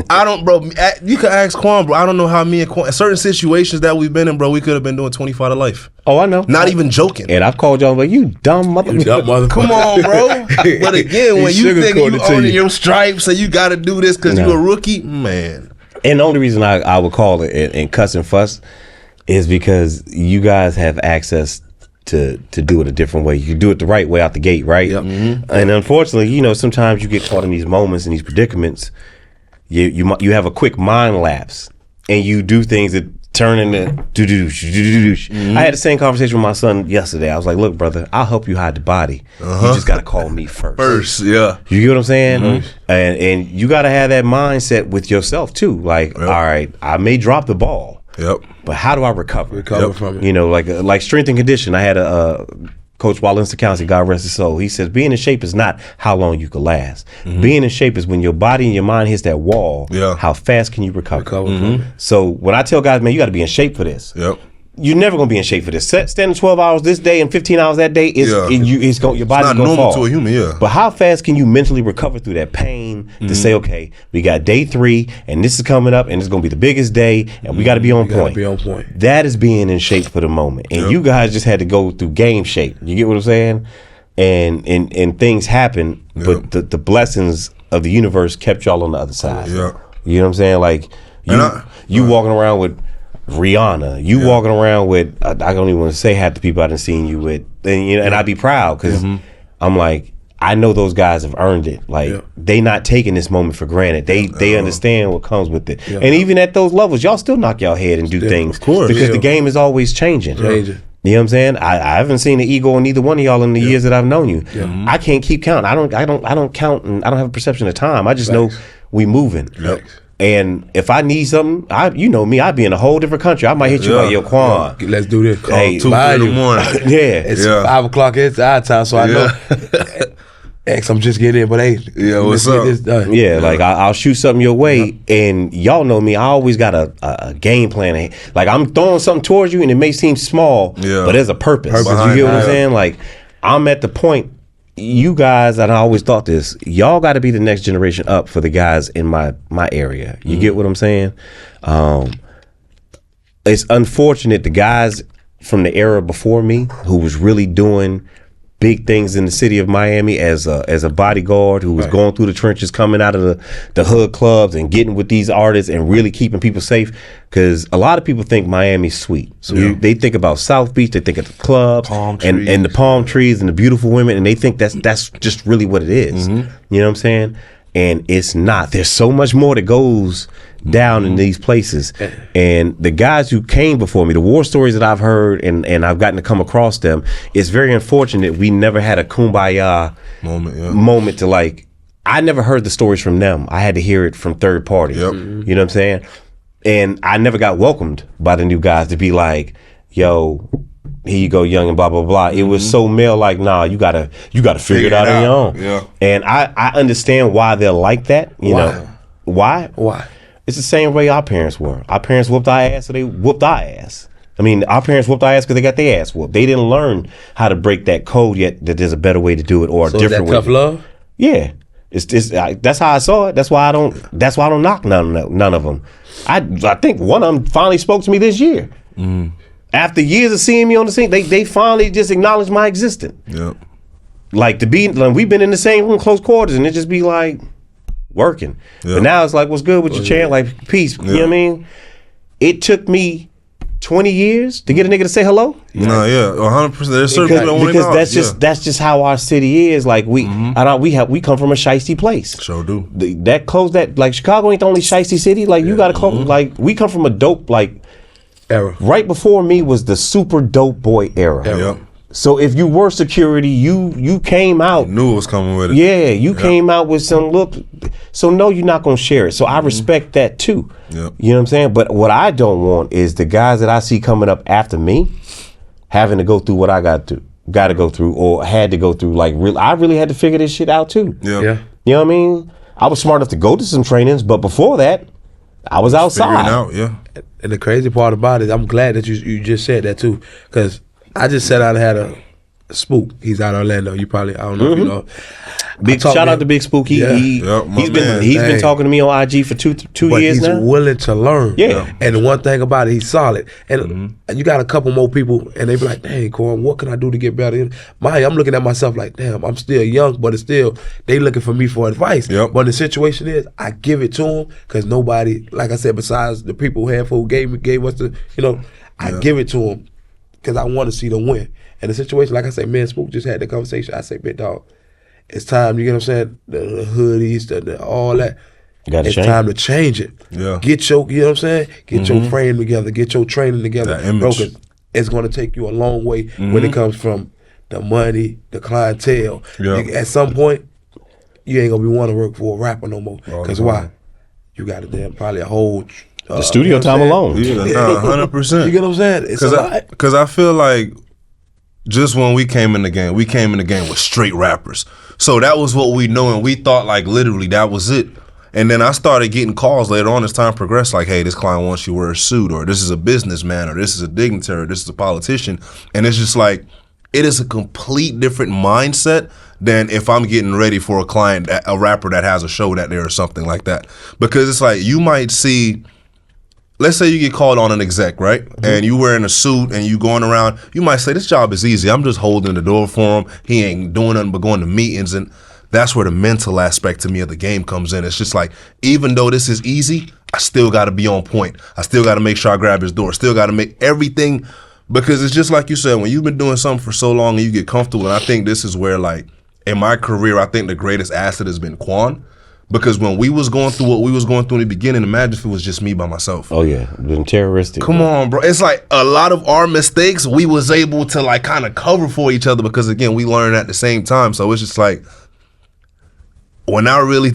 I don't, bro, you could ask Quan, bro, I don't know how me and Quan, certain situations that we've been in, bro, we could have been doing 25 to life. Oh, I know. Not even joking. And I've called y'all like, you dumb motherfucker. Come on, bro. But again, when you think you owning your stripes and you got to do this because you a rookie, man. And the only reason I would call it and cuss and fuss is because you guys have access to do it a different way. You do it the right way out the gate, right? Yep. Mm-hmm. And unfortunately, you know, sometimes you get caught in these moments and these predicaments. You have a quick mind lapse and you do things that turn into I had the same conversation with my son yesterday. I was like, look, brother, I'll help you hide the body. You just got to call me first. Yeah. You get what I'm saying? And you got to have that mindset with yourself too. Like, all right, I may drop the ball. Yep. But how do I recover? From it. You know, like strength and condition. I had a coach, Wallace County, God rest his soul. He says being in shape is not how long you can last. Being in shape is when your body and your mind hits that wall. Yeah. How fast can you recover? From it. So when I tell guys, man, you got to be in shape for this. Yep. You're never gonna be in shape for this. Standing 12 hours this day and 15 hours that day is your body's not gonna normal fall. to a human, yeah. But how fast can you mentally recover through that pain to say, okay, we got day 3 and this is coming up and it's gonna be the biggest day and we got to be on point. That is being in shape for the moment. And you guys just had to go through game shape. You get what I'm saying? And things happen, but the blessings of the universe kept y'all on the other side. Yeah. You know what I'm saying? Like you walking around with Rihanna, walking around with I don't even want to say half the people I done seen you with, and I'd be proud because I'm like, I know those guys have earned it. Like they not taking this moment for granted. They understand what comes with it. And even at those levels, y'all still knock y'all head and do things, of course, because the game is always changing. You know what I'm saying? I haven't seen the ego in either one of y'all in the years that I've known you. I can't keep count. I don't count, and I don't have a perception of time. I just know we moving. And if I need something, you know me, I'd be in a whole different country. I might hit you like, yo, Quan. Let's do this. Call 2 in the morning. It's 5 o'clock. It's our time, so I know. X, I'm just getting in, but hey, what's up? Like I'll shoot something your way, and y'all know me. I always got a game plan. Like I'm throwing something towards you, and it may seem small, but there's a purpose. You get what I'm saying? Like I'm at the point. You guys, and I always thought this, y'all got to be the next generation up for the guys in my area. You get what I'm saying? It's unfortunate the guys from the era before me who was really doing big things in the city of Miami as a bodyguard, who was going through the trenches, coming out of the hood clubs and getting with these artists and really keeping people safe. Because a lot of people think Miami's sweet. So they think about South Beach, they think of the clubs and the palm trees and the beautiful women, and they think that's just really what it is. You know what I'm saying? And it's not. There's so much more that goes down in these places. And the guys who came before me, the war stories that I've heard and I've gotten to come across them, it's very unfortunate we never had a kumbaya moment to, like, I never heard the stories from them. I had to hear it from third parties. You know what I'm saying? And I never got welcomed by the new guys to be like, yo, here you go, young, and blah blah blah. It was so male, like, nah, you gotta figure it out on your own. And I understand why they're like that. You know why? It's the same way our parents were. Our parents whooped our ass, so they whooped our ass. I mean, our parents whooped our ass because they got their ass whooped. They didn't learn how to break that code yet. That there's a better way to do it or a different way. So tough love. Yeah, that's how I saw it. That's why I don't knock none of them. I think one of them finally spoke to me this year. After years of seeing me on the scene, they finally just acknowledged my existence. Yep. Like we've been in the same room, close quarters, and it just be like working. Yep. But now it's like, what's good with your champ? Like, peace. You know what I mean? It took me 20 years to get a nigga to say hello. No, yeah, 100%. There's certain people that because that's just how our city is. Like we come from a shiesty place. Sure do. That close that like Chicago ain't the only shiesty city. Like you got to close. Like we come from a dope era. Right before me was the super dope boy era. Yep. So if you were security, you came out. You knew it was coming with it. Yeah, you came out with some look. So no, you're not gonna share it. So I respect that too. Yep. You know what I'm saying? But what I don't want is the guys that I see coming up after me having to go through what I got to go through or had to go through. Like I really had to figure this shit out too. Yeah. You know what I mean? I was smart enough to go to some trainings, but before that, I was outside. Figuring out, And the crazy part about it, I'm glad that you just said that too, because I just sat out and had a Spook. He's out of Orlando. You probably, I don't know if you know. Big shout out to Big Spook. He's been talking to me on IG for two years now. He's willing to learn. Yeah. And the one thing about it, he's solid. And you got a couple more people, and they be like, "Dang, Quan, what can I do to get better?" I'm looking at myself like, "Damn, I'm still young, but it's still they looking for me for advice." Yep. But the situation is, I give it to them because nobody, like I said, besides the people who gave us the, I give it to them because I want to see them win. And the situation, like I said, me and Spook just had the conversation. I say, big dog, it's time, you get what I'm saying? The hoodies, the all that. It's time to change it. Yeah. Get your, you know what I'm saying? Get your frame together, get your training together. That image. Bro, 'cause it's going to take you a long way when it comes from the money, the clientele. Yeah. At some point, you ain't going to be wanting to work for a rapper no more. Because why? You got probably a whole... the studio time alone. Yeah, 100%. You get what I'm saying? It's a lot. Because I feel like just when we came in the game with straight rappers. So that was what we knew, and we thought like literally that was it. And then I started getting calls later on as time progressed, like, hey, this client wants you to wear a suit, or this is a businessman, or this is a dignitary, or this is a politician. And it's just like, it is a complete different mindset than if I'm getting ready for a client, a rapper that has a show that day or something like that. Because it's like, you might see, let's say you get called on an exec, right? And you wearing a suit and you going around, you might say, this job is easy. I'm just holding the door for him. He ain't doing nothing but going to meetings. And that's where the mental aspect to me of the game comes in. It's just like, even though this is easy, I still got to be on point. I still got to make sure I grab his door. Still got to make everything, because it's just like you said, when you've been doing something for so long and you get comfortable, and I think this is where, like, in my career, I think the greatest asset has been Quan. Because when we was going through what we was going through in the beginning, imagine if it was just me by myself. Oh yeah, been terroristic. Come on, bro. It's like a lot of our mistakes we was able to like kind of cover for each other, because again, we learned at the same time. So it's just like, when I really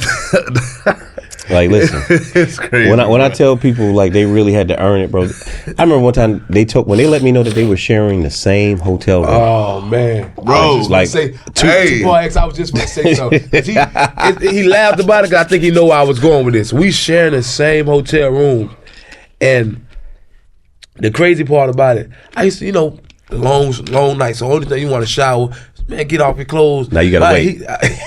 like, listen, it's crazy. When I tell people like they really had to earn it, bro. I remember one time when they let me know that they were sharing the same hotel room. Oh man, bro! Like, I was just gonna say something. He laughed about it because I think he know where I was going with this. We sharing the same hotel room, and the crazy part about it, I used to, long nights. So only thing you want to shower. Man, get off your clothes. Now you gotta wait.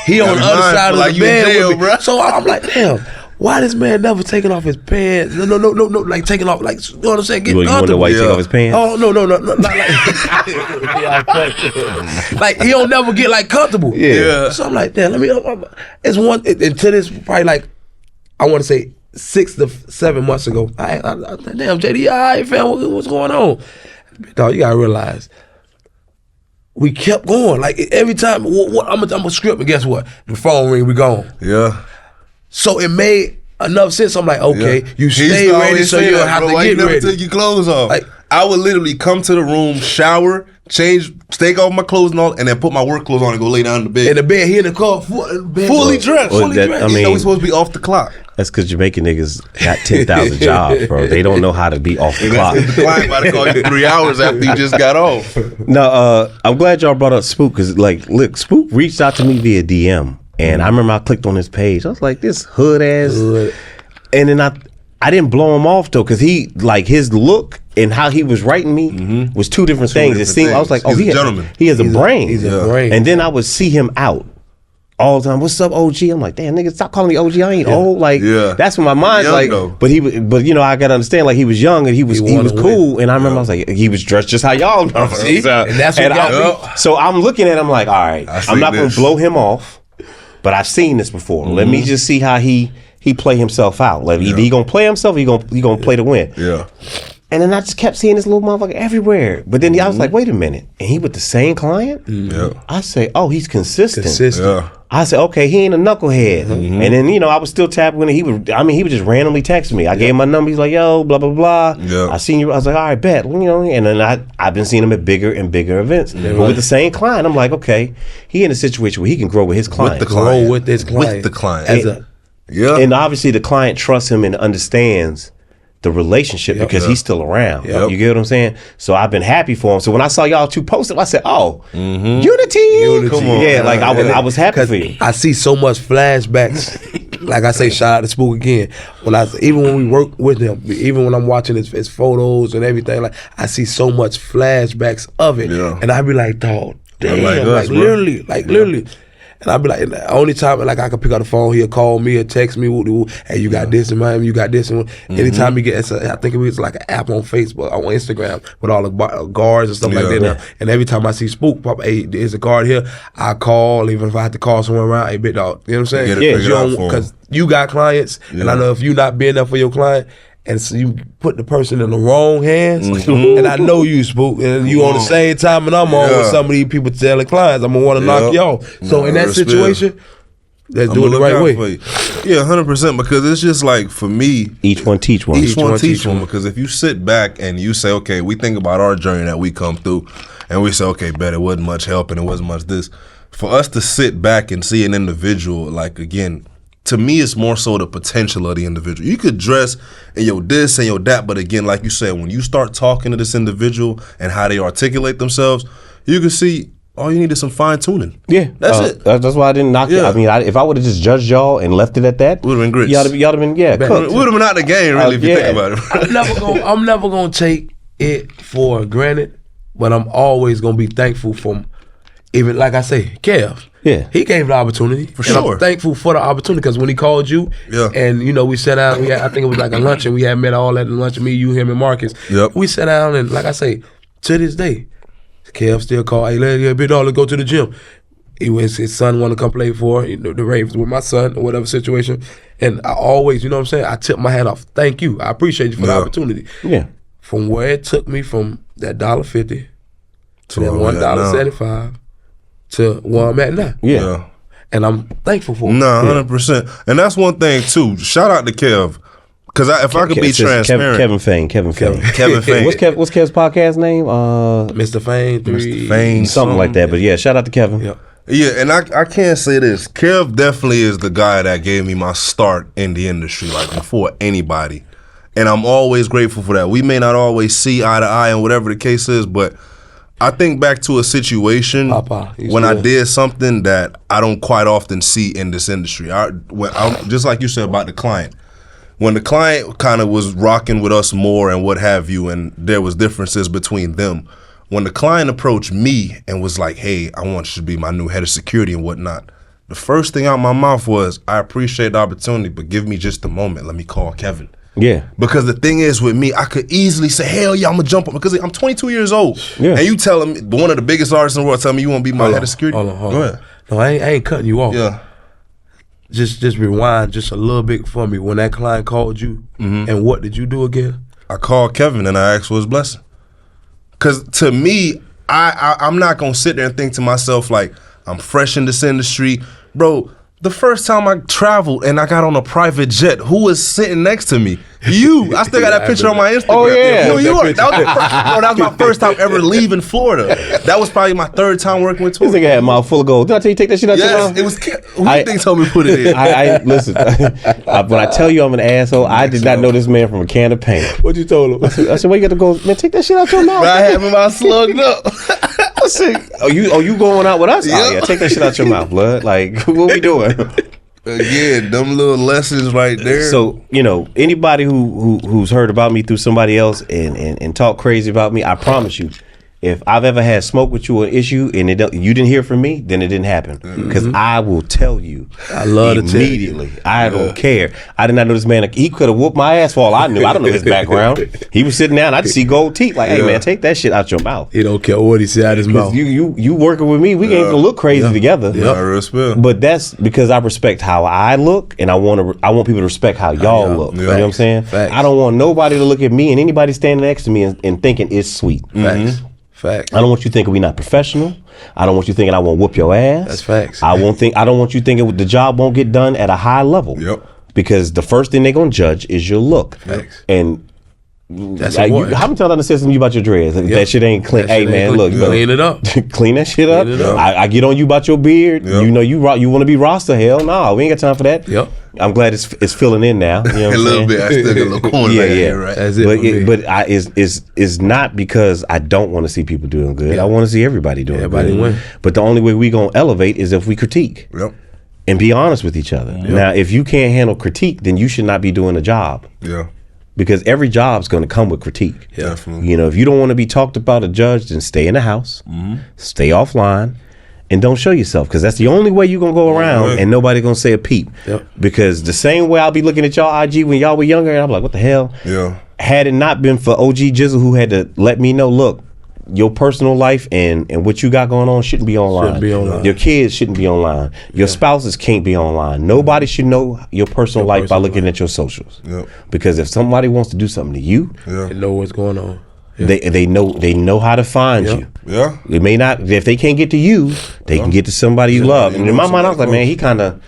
He on the other side of like the bed jail, with me. Bro. So I'm like, damn, why this man never taking off his pants? No, like taking off, like, you know what I'm saying? Get you wonder why he take off his pants? Oh, no, not like, like he don't never get like comfortable. Yeah. So I'm like, damn, it's one, until this probably like, I want to say 6 to 7 months ago. I damn, JD, all right, fam, what's going on? Dog, you gotta realize, we kept going. Like every time, I'm a script, and guess what? The phone ring, we gone. Yeah. So it made enough sense. I'm like, okay, you stay ready, so you don't have to get never ready. take your clothes off. Like, I would literally come to the room, shower, change, take off my clothes and all, and then put my work clothes on and go lay down in the bed. In the bed, he in the car, fully dressed. Fully dressed. I mean, you know we supposed to be off the clock. That's because Jamaican niggas got 10,000 jobs, bro. They don't know how to be off the clock. The client about to call you 3 hours after you just got off. No, I'm glad y'all brought up Spook, because like, look, Spook reached out to me via DM, and I remember I clicked on his page. I was like, this hood ass, and then I I didn't blow him off though, because he like his look and how he was writing me was two different things. It seemed I was like, oh, he's a gentleman. He has a brain. He's a brain. And then I would see him out all the time. What's up, OG? I'm like, damn, nigga, stop calling me OG. I ain't old. Like, that's when my mind's Young like. though. But you know, I gotta understand. Like, he was young and he was cool. And I remember I was like, he was dressed just how y'all know. See? And that's what got me. So I'm looking at him like, all right, I'm not gonna blow him off, but I've seen this before. Let me just see how he play himself out. Like, he gonna play himself. He gonna play to win. Yeah. And then I just kept seeing this little motherfucker everywhere. But then I was like, wait a minute. And he with the same client? Yeah. I say, oh, he's consistent. Yeah. I said, okay, he ain't a knucklehead. And then, you know, I was still tapping with him. He would just randomly text me. I gave him my number. He's like, yo, blah, blah, blah. Yeah. I seen you. I was like, all right, bet. You know, and then I've been seeing him at bigger and bigger events. But with the same client, I'm like, okay, he in a situation where he can grow with his client. With the client. Grow with his client. With the client. Yeah. And obviously the client trusts him and understands the relationship because he's still around. You get what I'm saying? So I've been happy for him. So when I saw y'all two post it, I said, oh, Unity. Come on. Yeah, like I was happy for you. I see so much flashbacks. Like I say, shout out to Spook again. Even when we work with him, even when I'm watching his photos and everything, like I see so much flashbacks of it. Yeah. And I be like, dog, damn, like literally. And I'd be like, the only time like I could pick up the phone, he'll call me or text me, hey, you got this in Miami, you got this. And anytime he gets, I think it was like an app on Facebook, on Instagram with all the guards and stuff like that. And every time I see Spook pop, hey, there's a guard here, I call, even if I have to call someone around, hey, big dog, you know what I'm saying? Because you got clients, and I know if you not being there for your client, and so you put the person in the wrong hands, and I know you, Spook, and you on the same time, and I'm on with some of these people telling clients, I'm gonna want to knock you off. So in that situation, let's do it the right way. Yeah, 100%, because it's just like, for me, each one teach one. Each one teach one, because if you sit back and you say, okay, we think about our journey that we come through, and we say, okay, bet it wasn't much help and it wasn't much this. For us to sit back and see an individual, like, again, to me, it's more so the potential of the individual. You could dress in your this and your that, but again, like you said, when you start talking to this individual and how they articulate themselves, you can see all you need is some fine tuning. Yeah, that's it. That's why I didn't knock it. I mean, if I would have just judged y'all and left it at that, would have been grits. Y'all have been cooked. Would have been out the game, really, if you think about it. I'm never gonna take it for granted, but I'm always gonna be thankful for, even like I say, Kev. Yeah, he gave the opportunity. For sure. I'm thankful for the opportunity because when he called you, and you know we sat down. I think it was like a lunch, and we had met all at the lunch. Me, you, him, and Marcus. Yep. We sat down, and like I say, to this day, Kev still call. Hey, big dog, let's go to the gym. His son want to come play for the Ravens with my son or whatever situation. And I always, you know what I'm saying. I tip my hat off. Thank you. I appreciate you for the opportunity. Yeah. From where it took me from that $1.50 to that $1.75. to where I'm at now. Yeah. And I'm thankful for it. No, 100%. And that's one thing, too. Shout out to Kev. Because if I could be transparent. Kevin Fane. Kevin Fane. What's Kev's podcast name? Mr. Fane. Mr. Fane. Something like that. But yeah, shout out to Kevin. Yep. Yeah, and I can't say this. Kev definitely is the guy that gave me my start in the industry, like before anybody. And I'm always grateful for that. We may not always see eye to eye and whatever the case is, but I think back to a situation when I did something that I don't quite often see in this industry. Just like you said about the client. When the client kind of was rocking with us more and what have you, and there was differences between them, when the client approached me and was like, hey, I want you to be my new head of security and whatnot, the first thing out my mouth was, I appreciate the opportunity, but give me just a moment. Let me call Kevin. Yeah. Because the thing is with me, I could easily say, hell yeah, I'm going to jump up because I'm 22 years old. Yeah. And you telling me, one of the biggest artists in the world, telling me you want to be my head of security? Hold on. Go ahead. No, I ain't cutting you off. Yeah. Just rewind just a little bit for me. When that client called you, and what did you do again? I called Kevin and I asked for his blessing. Because to me, I'm not going to sit there and think to myself like, I'm fresh in this industry. Bro, the first time I traveled and I got on a private jet, who was sitting next to me? You. I still got that picture on my Instagram. Oh, yeah. New York. That was my first time ever leaving Florida. That was probably my third time working with Tori. This nigga had a mouth full of gold. Did I tell you take that shit out your mouth? Yes, it was. Who do you think told me to put it in? Listen, when I tell you I'm an asshole, I did not know this man from a can of paint. What you told him? I said, where you got to go? Man, take that shit out your mouth. I had my mouth slugged up. I said, you going out with us? Yeah. Oh, yeah, take that shit out your mouth, blood. Like, what we doing? Again, them little lessons right there. So, anybody who's heard about me through somebody else and talk crazy about me, I promise you, if I've ever had smoke with you or an issue and you didn't hear from me, then it didn't happen. Because I will tell you I love immediately. I don't care. I did not know this man. He could have whooped my ass for all I knew. I don't know his background. He was sitting down. I just see gold teeth. Like, hey, man, take that shit out your mouth. He don't care what he said out his mouth. You working with me. We ain't gonna look crazy together. I respect. But that's because I respect how I look, and I want people to respect how y'all look. You know what I'm saying? Facts. I don't want nobody to look at me and anybody standing next to me and thinking it's sweet. Facts. Facts. I don't want you thinking we not professional. I don't want you thinking I won't whoop your ass. That's facts. I don't want you thinking the job won't get done at a high level. Yep. Because the first thing they're gonna judge is your look. Facts. And That's how important. many times I done said something to you about your dreads? That shit ain't clean. Hey man, look, you better clean it up. clean that shit up. Clean it up. I get on you about your beard. Yep. You know you want to be Rasta. Hell no, we ain't got time for that. Yep. I'm glad it's filling in now. You know what A I'm little saying? bit. I still got a little corner right here, right? That's it. It's not because I don't want to see people doing good. I want to see everybody doing good. win. But the only way we gonna elevate is if we critique Yep. and be honest with each other. Now, if you can't handle critique, then you should not be doing a job. Yeah. Because every job's going to come with critique. Definitely. If you don't want to be talked about or judged, then stay in the house, stay offline, and don't show yourself. Because that's the only way you're going to go around and nobody going to say a peep. Yep. Because the same way I'll be looking at y'all IG when y'all were younger, and I'm like, what the hell? Yeah. Had it not been for OG Jizzle who had to let me know, look, your personal life and what you got going on shouldn't be online. Shouldn't be online. Your kids shouldn't be online. Your spouses can't be online. Nobody should know your personal life by looking at your socials. Yep. Because if somebody wants to do something to you, They know what's going on. they know how to find you. Yeah. It may not, if they can't get to you, they can get to somebody you love. And in my mind, I was like, man, he kind of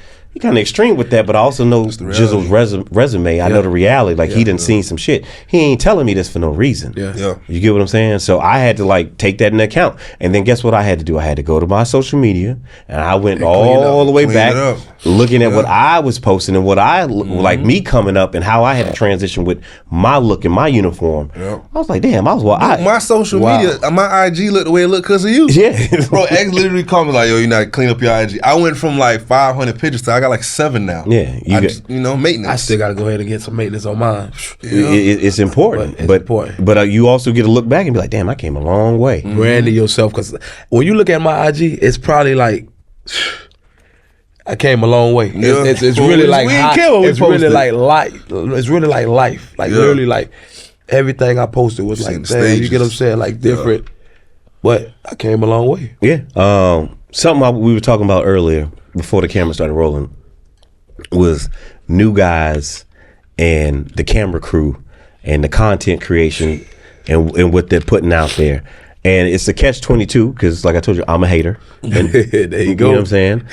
extreme with that, but I also know Jizzle's resume. I know the reality. Like he done seen some shit. He ain't telling me this for no reason. Yeah. You get what I'm saying? So I had to take that into account. And then guess what I had to do? I had to go to my social media and I went all the way Clean back it up. looking at what I was posting and what I like me coming up and how I had to transition with my look and my uniform. Yeah. I was like, damn, My social media, my IG looked the way it looked because of you. Yeah. Bro, X literally called me like, yo, you not clean up your IG. I went from 500 pictures to I got 7 now. Yeah, maintenance. I still got to go ahead and get some maintenance on mine. It's important. But it's important. But you also get to look back and be like, damn, I came a long way. Branding yourself, because when you look at my IG, it's probably like I came a long way. Yeah. It's Well, really we like didn't hot. care what we It's really posted. like life. It's really like life. Literally everything I posted was Seen like, the damn, you stages. get what I'm saying? Like different. But I came a long way. Yeah. Something we were talking about earlier before the camera started rolling was new guys and the camera crew and the content creation and what they're putting out there. And it's a catch-22 because, like I told you, I'm a hater. And, There you go. You know what I'm saying?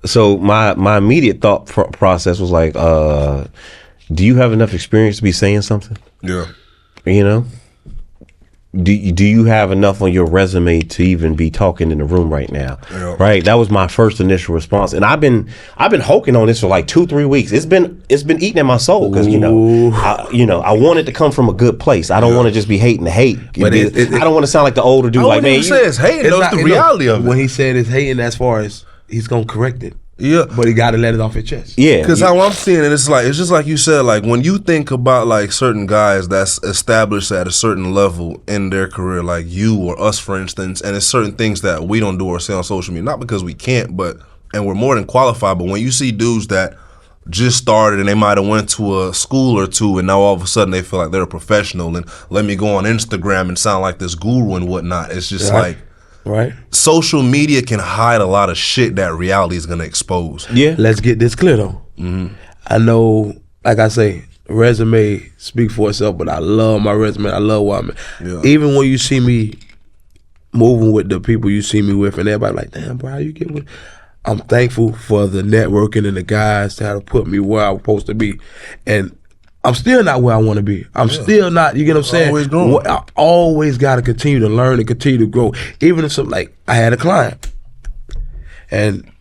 So my immediate thought process was like, do you have enough experience to be saying something? Yeah. You know? Do you have enough on your resume to even be talking in the room right now? Yeah. Right? That was my first initial response. And I've been hoking on this for 2-3 weeks. It's been eating at my soul because I want it to come from a good place. I don't want to just be hating to hate. But I don't want to sound like the older dude. I Like, wouldn't man, even say it's hating. That's the reality of it. When he said it's hating, as far as he's gonna correct it. Yeah. But he got to let it off his chest. yeah, Because how I'm seeing it, it's just like you said, when you think about certain guys that's established at a certain level in their career, like you or us, for instance, and it's certain things that we don't do or say on social media, not because we can't, and we're more than qualified, but when you see dudes that just started and they might have went to a school or two and now all of a sudden they feel like they're a professional and let me go on Instagram and sound like this guru and whatnot, it's just Right. social media can hide a lot of shit that reality is going to expose. yeah. Let's get this clear though. I know, like I say, resume speak for itself, but I love my resume. I love what I'm in. Yeah. Even when you see me moving with the people you see me with, and everybody like, damn, bro, how you get with? I'm thankful for the networking and the guys that have put me where I'm supposed to be, and I'm still not where I want to be. I'm still not. You get what I'm saying? Always growing. I always got to continue to learn and continue to grow. Even if something I had a client, and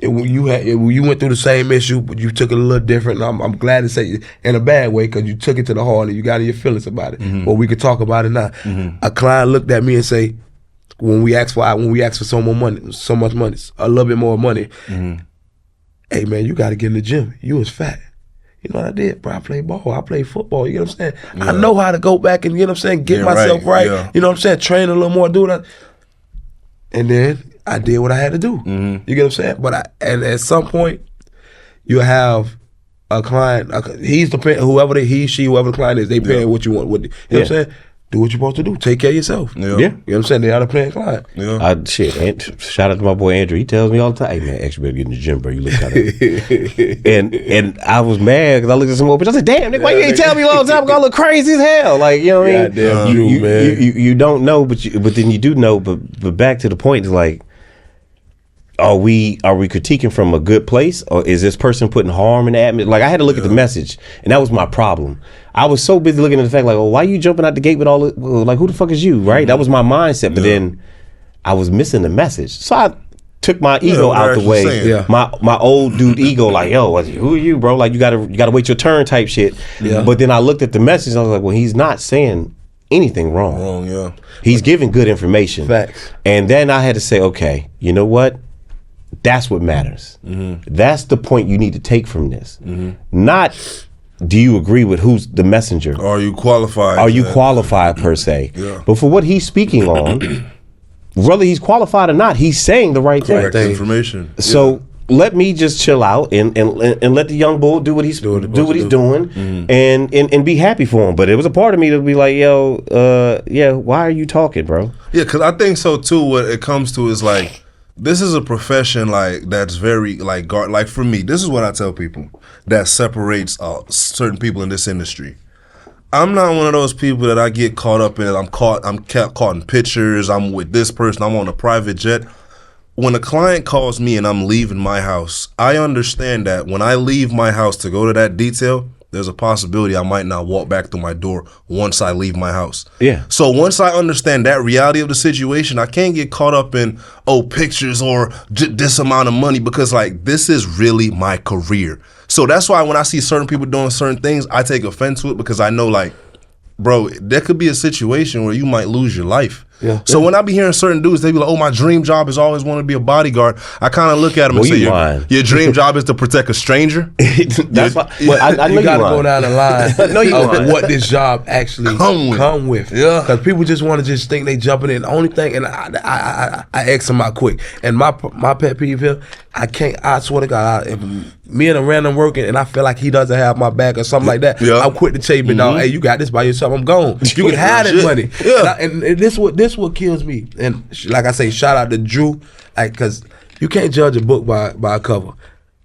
when you went through the same issue, but you took it a little different. And I'm glad to say in a bad way because you took it to the heart and you got in your feelings about it. But we could talk about it now. A client looked at me and say, when we asked for so much money, a little bit more money. hey man, you got to get in the gym. You was fat. You know what I did, bro? I played ball. I played football. You know what I'm saying? Yeah. I know how to go back and, you know what I'm saying, get myself right. Yeah. You know what I'm saying? Train a little more, do that. And then I did what I had to do. You get what I'm saying? But and at some point, you have a client. He's the whoever whoever the client is. They paying what you want. You know what I'm saying? Do what you're supposed to do. Take care of yourself. Yeah. You know what I'm saying? They are the paying client. Yeah. Shout out to my boy Andrew. He tells me all the time, hey man, extra better get in the gym, bro. You look kind of and I was mad because I looked at some more bitch. I said, damn, nigga, why you ain't tell me a long time ago? I look crazy as hell. Like, you know what I mean? Damn true, man. You don't know, but then you do know. But back to the point is like, are we critiquing from a good place, or is this person putting harm in the atmosphere? Like, I had to look at the message, and that was my problem. I was so busy looking at the fact, like, oh, why are you jumping out the gate with all the, like, who the fuck is you, right? That was my mindset, but then I was missing the message. So I took my ego out the way. My old dude ego, like, yo, who are you, bro? Like, you gotta wait your turn type shit. But then I looked at the message, and I was like, well, he's not saying anything wrong. He's giving good information. Facts. And then I had to say, okay, you know what? That's what matters. That's the point you need to take from this. Not, do you agree with who's the messenger? Are you qualified? Are you qualified per se? But for what he's speaking on, whether he's qualified or not, he's saying the right thing. Correct information. So let me just chill out and let the young bull do what he's doing and be happy for him. But it was a part of me to be like, yo, why are you talking, bro? Yeah, because I think so too. What it comes to is like, this is a profession like that's very like for me. This is what I tell people that separates certain people in this industry. I'm not one of those people that I get caught up in. I'm caught in pictures. I'm with this person. I'm on a private jet. When a client calls me and I'm leaving my house, I understand that when I leave my house to go to that detail, there's a possibility I might not walk back through my door once I leave my house. Yeah. So once I understand that reality of the situation, I can't get caught up in, pictures or this amount of money, because like, this is really my career. So that's why when I see certain people doing certain things, I take offense to it, because I know like, bro, there could be a situation where you might lose your life. So when I be hearing certain dudes, they be like, oh, my dream job is always want to be a bodyguard. I kind of look at them and say, your dream job is to protect a stranger? That's why, I know you got to go down the line of what this job actually come with. Because people just want to just think they jumping in. The only thing, and I ask them out quick, and my pet peeve here, I swear to God, if me and a random working and I feel like he doesn't have my back or something like that, I'm quick to tell you, dog, hey, you got this by yourself, I'm gone. You can have that money. And this what kills me. And like I say, shout out to Drew, like, because you can't judge a book by a cover,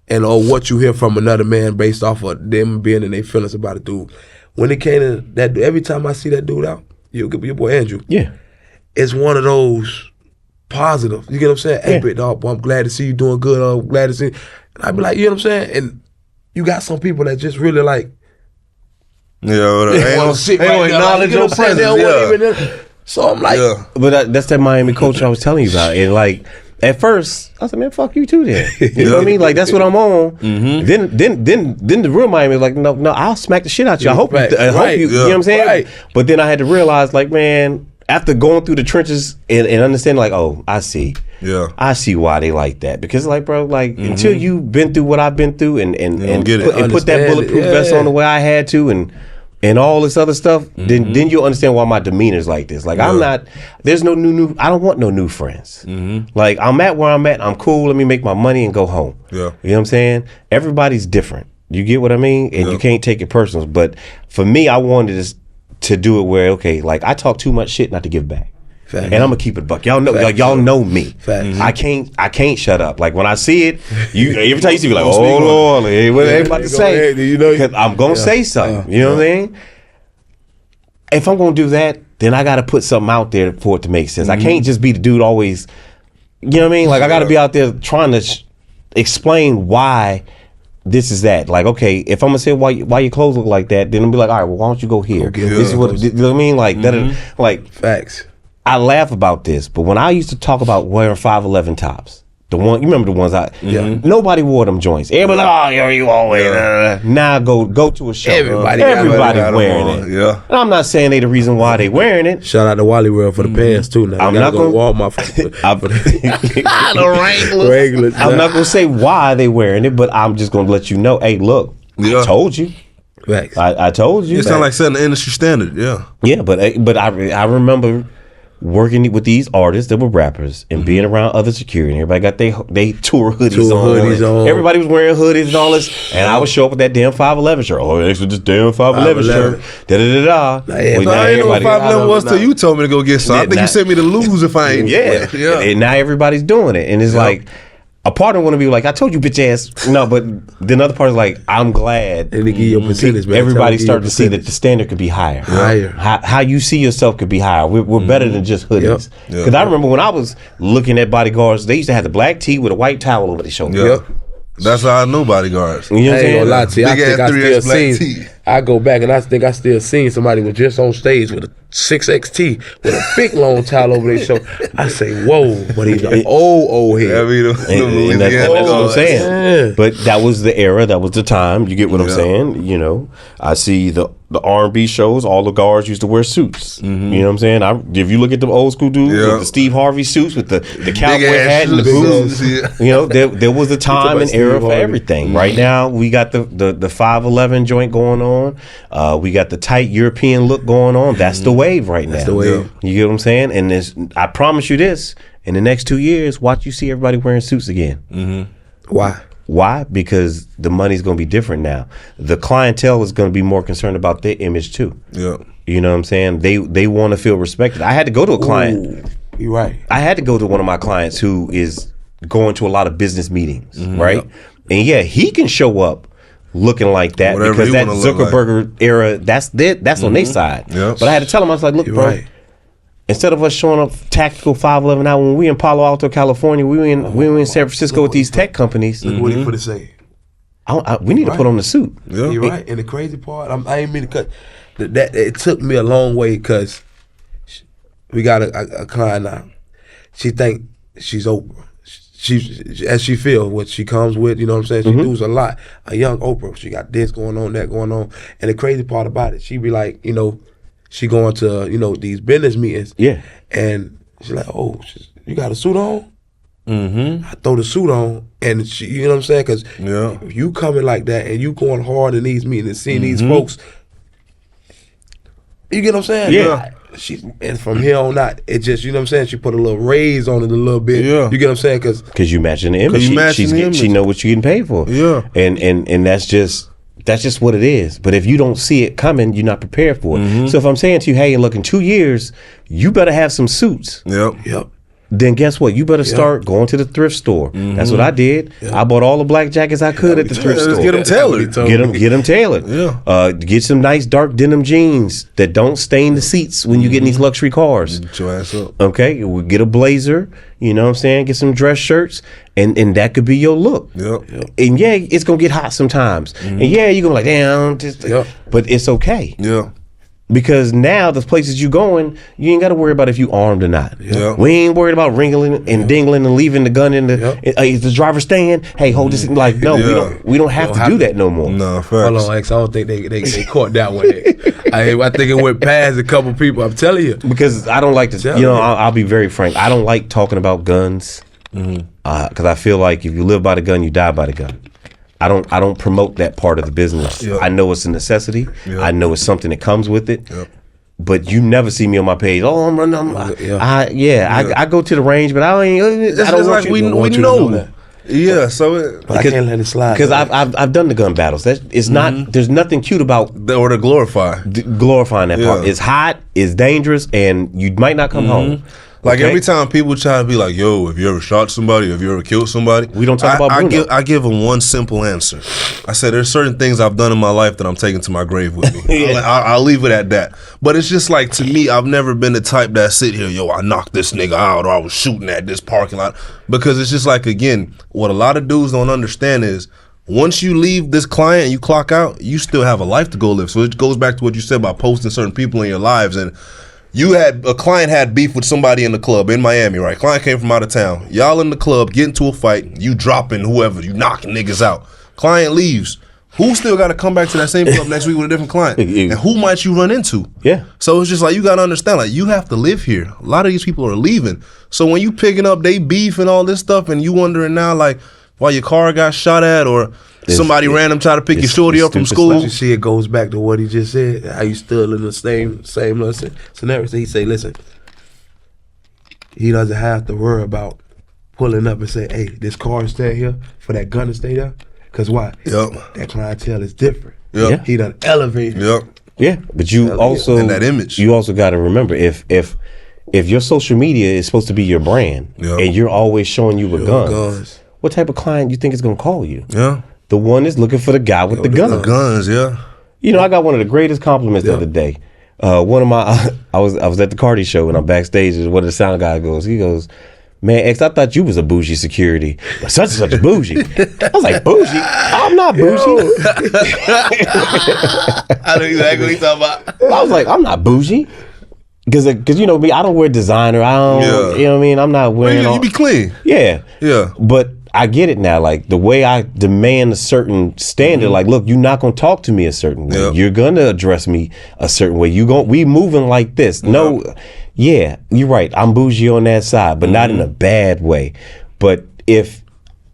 and or what you hear from another man based off of them being in their feelings about it, dude. When it came to that, every time I see that dude out, your boy Andrew, it's one of those positive. You get what I'm saying? Hey, big dog, boy, I'm glad to see you doing good. I'm glad to see you. And I be like, you know what I'm saying? And you got some people that just really like, they don't acknowledge your presence. So I'm like, but that's that Miami culture I was telling you about. And like, at first, I said, man, fuck you too then. You know what I mean? Like, that's what I'm on. Then the real Miami was like, no, I'll smack the shit out you. I hope you, you know what I'm saying? But then I had to realize, like, man, after going through the trenches and understanding, like, oh, I see. I see why they like that. Because, like, bro, like, until you've been through what I've been through and put that bulletproof vest on the way I had to and all this other stuff, then you'll understand why my demeanor's like this. Like, I'm not, there's no new, I don't want no new friends. Like, I'm at where I'm at, I'm cool, let me make my money and go home. You know what I'm saying? Everybody's different. You get what I mean? And you can't take it personal. But for me, I wanted to do it where, okay, like, I talk too much shit not to give back. And I'm gonna keep it buck. Y'all know, y'all know me. I can't shut up. Like, when I see it, every time you see me, like, oh Lord, what they about to say? Because I'm gonna say something. You know what I mean? If I'm gonna do that, then I gotta put something out there for it to make sense. I can't just be the dude always. You know what I mean? Like, I gotta be out there trying to explain why this is that. Like, okay, if I'm gonna say why your clothes look like that, then I'll be like, all right, well, why don't you go here? This is what, you know what I mean? Like like facts. I laugh about this, but when I used to talk about wearing 5'11" tops, The one, you remember the ones nobody wore them joints. Everybody like, oh, you always. Now go to a show. Everybody wearing it. Yeah. And I'm not saying they the reason why they wearing it. Shout out to Wally World for the pants too. Now I'm not going to Walmart the Wranglers. I'm not going to say why they wearing it, but I'm just going to let you know. Hey, look, I told you. I told you. It sounds like setting the industry standard. Yeah. Yeah, but I remember working with these artists that were rappers and being around other security. And everybody got they tour hoodies on. Everybody was wearing hoodies and all this. And I would show up with that damn 511 shirt. Oh, it's just damn 511 shirt. Da-da-da-da. I didn't know what 511 was till you told me to go get some. I think you sent me to lose if I ain't. Yeah. And now everybody's doing it. And it's like, a part of it want to be like, I told you, bitch ass. No, but the other part is like, I'm glad. And they give you a percentage, man. Everybody started to see that the standard could be higher. How you see yourself could be higher. We're better than just hoodies. Because I remember when I was looking at Bodyguards, they used to have the black tee with a white towel over their shoulder. That's how I knew Bodyguards. You know what I'm saying? I ain't gonna lie to you. I think I still seen. I go back and I think I still seen somebody was just on stage with a 6XT with a big long towel over their shoulder. I say, whoa, but he's an old head. And that's what I'm saying. Yeah. But that was the era, that was the time. You get what I'm saying? You know, I see the R&B shows, all the guards used to wear suits. You know what I'm saying? If you look at the old school dudes with the Steve Harvey suits with the cowboy hat and the boots, you know, there was a time and era for everything. Right now, we got the 511 joint going on. We got the tight European look going on. That's the wave right now. That's the wave. You get what I'm saying? And I promise you this, in the next 2 years, watch you see everybody wearing suits again. Why? Because the money's going to be different now. The clientele is going to be more concerned about their image too. Yeah. You know what I'm saying? They want to feel respected. I had to go to a client. You're right. I had to go to one of my clients who is going to a lot of business meetings, right? And yeah, he can show up looking like that because that Zuckerberg era, that's on their side. But I had to tell him, I was like, look, bro, instead of us showing up tactical 511 out when we in Palo Alto, California, we in San Francisco with these tech companies. Look what he put to say. We need to put on the suit. You're right. And the crazy part, I ain't mean to cut. That it took me a long way because we got a client now. She think she's Oprah. As she feels what she comes with, you know what I'm saying? She does a lot. A young Oprah. She got this going on, that going on. And the crazy part about it, she be like, you know, she going to, you know, these business meetings. Yeah. And she's like, oh, you got a suit on? I throw the suit on, and she, you know what I'm saying? Because if you coming like that and you going hard in these meetings and seeing these folks, you get what I'm saying? Yeah. And from here on out, it just, you know what I'm saying? She put a little raise on it a little bit. Yeah. You get what I'm saying? Because you matching the image. She know what you're getting paid for. Yeah. And that's just what it is. But if you don't see it coming, you're not prepared for it. So if I'm saying to you, hey, look, in 2 years, you better have some suits. Yep. Then guess what? You better start going to the thrift store. That's what I did. I bought all the black jackets I could at the thrift store. Get them tailored. Get them tailored. Yeah. Get some nice dark denim jeans that don't stain the seats when you get in these luxury cars. Get your ass up. Okay, we get a blazer. You know what I'm saying? Get some dress shirts, and that could be your look. Yep. And yeah, it's gonna get hot sometimes. And yeah, you're gonna be like, damn, but it's okay. Yeah. Because now the places you going, you ain't got to worry about if you armed or not. Yep. We ain't worried about ringling and dingling and leaving the gun in the. Is the driver staying? Hey, hold this. Like, no, we don't have to do that no more. No, facts. Hold on, X. I don't think they caught that one. I think it went past a couple people. I'm telling you. Because I don't like to. I'll be very frank. I don't like talking about guns. Because I feel like if you live by the gun, you die by the gun. I don't promote that part of the business. Yep. I know it's a necessity. Yep. I know it's something that comes with it. Yep. But you never see me on my page. Oh, I'm running. I go to the range, but I don't want you. We know that. Yeah, so I can't let it slide because I've done the gun battles. It's not. There's nothing cute about or to glorifying that part. It's hot. It's dangerous, and you might not come home. Like every time people try to be like, yo, have you ever shot somebody? Have you ever killed somebody? We don't talk about Bruno. I give them one simple answer. I said, there's certain things I've done in my life that I'm taking to my grave with me. I'll leave it at that. But it's just like, to me, I've never been the type that sit here, yo, I knocked this nigga out or I was shooting at this parking lot. Because it's just like, again, what a lot of dudes don't understand is once you leave this client and you clock out, you still have a life to go live. So it goes back to what you said about posting certain people in your lives. And A client had beef with somebody in the club in Miami, right? Client came from out of town. Y'all in the club, get into a fight, you dropping whoever, you knocking niggas out. Client leaves. Who still got to come back to that same club next week with a different client? And who might you run into? Yeah. So it's just like, you got to understand, like, you have to live here. A lot of these people are leaving. So when you picking up they beef and all this stuff, and you wondering now, like, why your car got shot at, or somebody random try to pick your shorty up from school. You see, it goes back to what he just said. How you still in the same scenario. So he say, listen, he doesn't have to worry about pulling up and say, hey, this car is stay here for that gun to stay there. Cause why? Yep. That clientele is different. Yep. He done elevated. Yep. Yeah, but you also and that image. You also got to remember if your social media is supposed to be your brand, and you're always showing you with guns, what type of client you think is gonna call you? Yeah. The one is looking for the guy with the gun. The guns, yeah. You know, I got one of the greatest compliments the other day. One of my, I was at the Cardi show and I'm backstage, and one of the sound guys goes, he goes, man, X, I thought you was a bougie security, but such and such a bougie. I was like, bougie? I'm not bougie. I know exactly what he's talking about. I was like, I'm not bougie. Because you know me, I don't wear designer. I don't, you know what I mean? I'm not wearing You be clean. Yeah. Yeah. But I get it now. Like, the way I demand a certain standard, like, look, you're not going to talk to me a certain way. Yep. You're going to address me a certain way. We moving like this. No, yeah, you're right. I'm bougie on that side, but not in a bad way. But if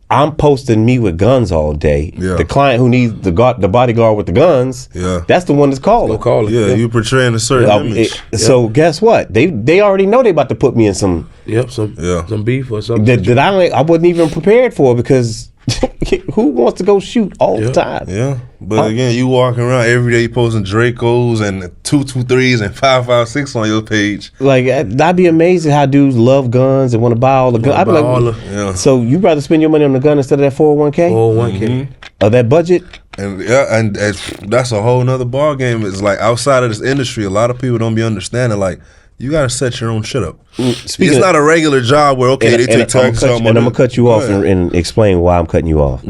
I'm posting me with guns all day, the client who needs the bodyguard with the guns, that's the one that's calling. You portraying a certain image. So guess what? They already know they about to put me in some some beef or something that I wasn't even prepared for, because who wants to go shoot all the time? Yeah, but again, you walking around every day posting Dracos and 223s and 556 on your page. Like, that'd be amazing how dudes love guns and want to buy all the guns. I'd be like, so you rather spend your money on the gun instead of that 401k? 401k. Of that budget? And and that's a whole nother ball game. It's like, outside of this industry, a lot of people don't be understanding, like, you got to set your own shit up. It's not a regular job where, they take tax out. And I'm going to cut you off and explain why I'm cutting you off.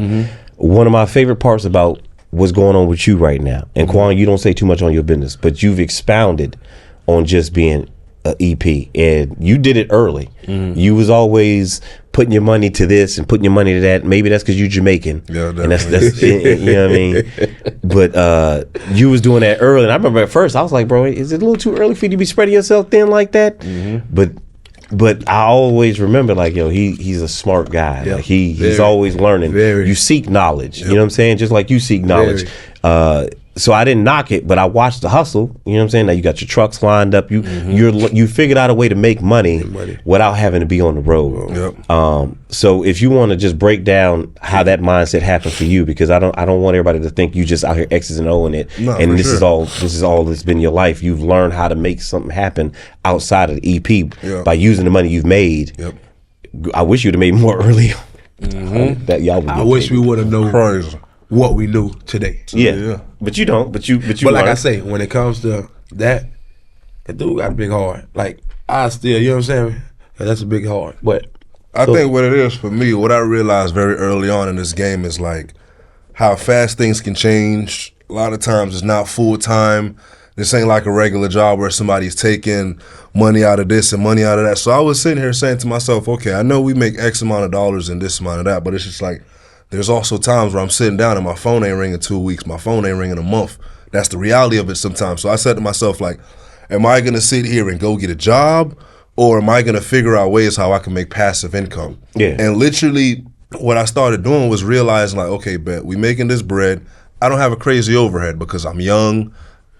One of my favorite parts about what's going on with you right now, and Quan, you don't say too much on your business, but you've expounded on just being an EP, and you did it early. You was always putting your money to this and putting your money to that. Maybe that's because you're Jamaican. Yeah, and that's you know what I mean? But you was doing that early, and I remember at first I was like, bro, is it a little too early for you to be spreading yourself thin like that? But I always remember, like, yo, he's a smart guy. Like, he's always learning. You seek knowledge. You know what I'm saying? Just like you seek knowledge. So I didn't knock it, but I watched the hustle. You know what I'm saying? Now you got your trucks lined up. You figured out a way to make money without having to be on the road. So if you want to just break down how that mindset happened for you, because I don't want everybody to think you just out here X's and O's in it, and this is all that's been your life. You've learned how to make something happen outside of the EP by using the money you've made. I wish you'd have made more early. That y'all. I wish we would have known what we knew today. But you don't. But like I say, when it comes to that dude got a big heart. Like, I still, you know what I'm saying? That's a big heart. But I think what it is for me, what I realized very early on in this game is, like, how fast things can change. A lot of times it's not full time. This ain't like a regular job where somebody's taking money out of this and money out of that. So I was sitting here saying to myself, okay, I know we make X amount of dollars and this amount of that, but it's just like, there's also times where I'm sitting down and my phone ain't ringing 2 weeks, my phone ain't ringing a month. That's the reality of it sometimes. So I said to myself, like, am I gonna sit here and go get a job, or am I gonna figure out ways how I can make passive income? And literally what I started doing was realizing, like, okay, bet we making this bread. I don't have a crazy overhead because I'm young,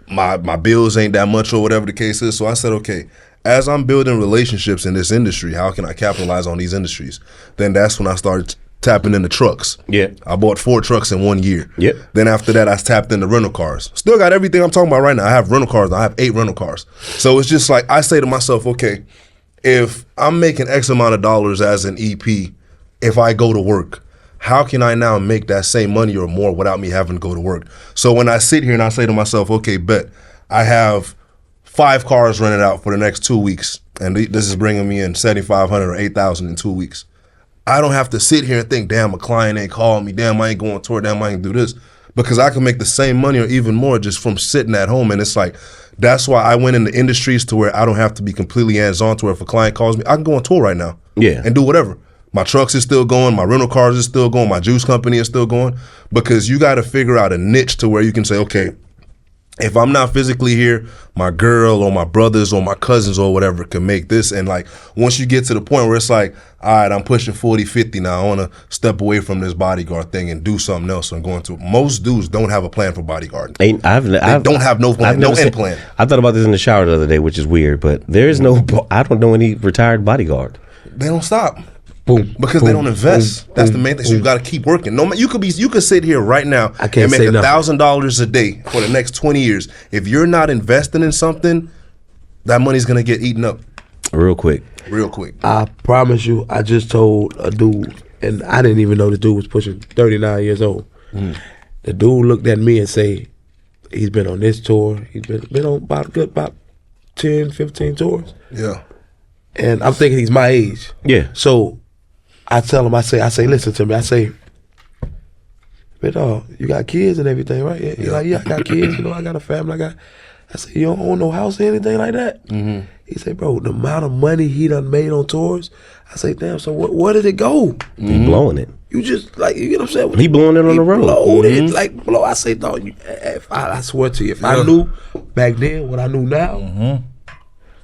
my bills ain't that much or whatever the case is. So I said, okay, as I'm building relationships in this industry, how can I capitalize on these industries? Then that's when I started tapping into trucks. I bought 4 trucks in 1 year. Then after that, I tapped into rental cars. Still got everything I'm talking about right now. I have rental cars. I have 8 rental cars. So it's just like, I say to myself, okay, if I'm making X amount of dollars as an EP, if I go to work, how can I now make that same money or more without me having to go to work? So when I sit here and I say to myself, okay, bet I have 5 cars rented out for the next 2 weeks, and this is bringing me in $7,500 or $8,000 in 2 weeks. I don't have to sit here and think, damn, a client ain't called me, damn, I ain't going on tour, damn, I ain't do this. Because I can make the same money or even more just from sitting at home. And it's like, That's why I went into industries to where I don't have to be completely hands-on to where if a client calls me, I can go on tour right now and do whatever. My trucks is still going, my rental cars is still going, my juice company is still going, because you got to figure out a niche to where you can say, okay, if I'm not physically here, my girl or my brothers or my cousins or whatever can make this. And like, once you get to the point where it's like, all right, I'm pushing 40, 50 now, I want to step away from this bodyguard thing and do something else. I'm going to. Most dudes don't have a plan for bodyguarding. They don't have no plan, no end plan. I thought about this in the shower the other day, which is weird, but there is no, I don't know any retired bodyguard. They don't stop. Boom. Because they don't invest. That's the main thing. So you got to keep working. No, you could sit here right now and make $1,000 a day for the next 20 years. If you're not investing in something, that money's gonna get eaten up. Real quick. I promise you, I just told a dude, and I didn't even know the dude was pushing 39 years old. The dude looked at me and say, he's been on this tour. He's been on about 10, 15 tours. Yeah. And I'm thinking he's my age. Yeah. So I tell him, I say, listen to me. I say, but you got kids and everything, right? Yeah. He's like, yeah, I got kids. I got a family. I said, you don't own no house or anything like that? He said, bro, the amount of money he done made on tours. I say, damn, so where did it go? He blowing it. You just, like, you know what I'm saying? He blowing it on the road. Blowed it, I say, dog, I swear to you, if I knew back then what I knew now,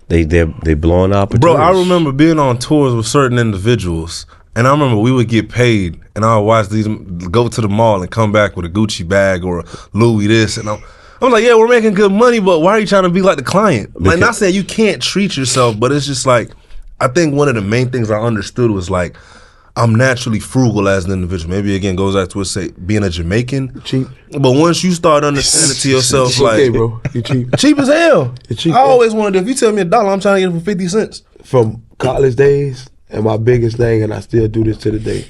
They blowing opportunities. Bro, I remember being on tours with certain individuals, and I remember we would get paid, and I would watch these go to the mall and come back with a Gucci bag or a Louis this, and I'm like, yeah, we're making good money, but why are you trying to be like the client? Like, not saying you can't treat yourself, but it's just like, I think one of the main things I understood was like, I'm naturally frugal as an individual. Maybe again goes back to what say being a Jamaican. Cheap. But once you start understanding to yourself, like, okay, bro, you cheap. Cheap as hell. Cheap, I always wanted, if you tell me $1, I'm trying to get it for 50 cents. From college days, and my biggest thing, and I still do this to the day,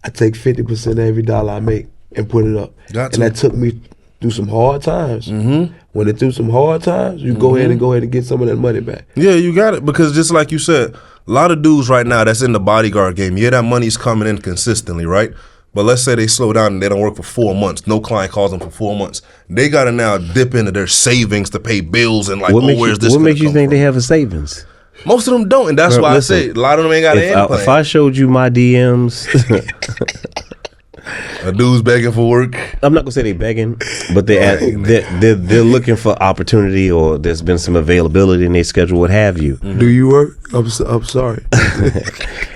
I take 50% of every dollar I make and put it up. And that took me through some hard times. When it through some hard times, you go ahead and get some of that money back. Yeah, you got it, because just like you said, a lot of dudes right now that's in the bodyguard game, that money's coming in consistently, right? But let's say they slow down and they don't work for 4 months. No client calls them for 4 months. They got to now dip into their savings to pay bills and like, where's this? What makes you think they have a savings? Most of them don't, and that's why I say a lot of them ain't got an end plan. If I showed you my DMs, a dude's begging for work. I'm not gonna say they begging, but they're looking for opportunity, or there's been some availability in their schedule, what have you. Do you work? I'm sorry.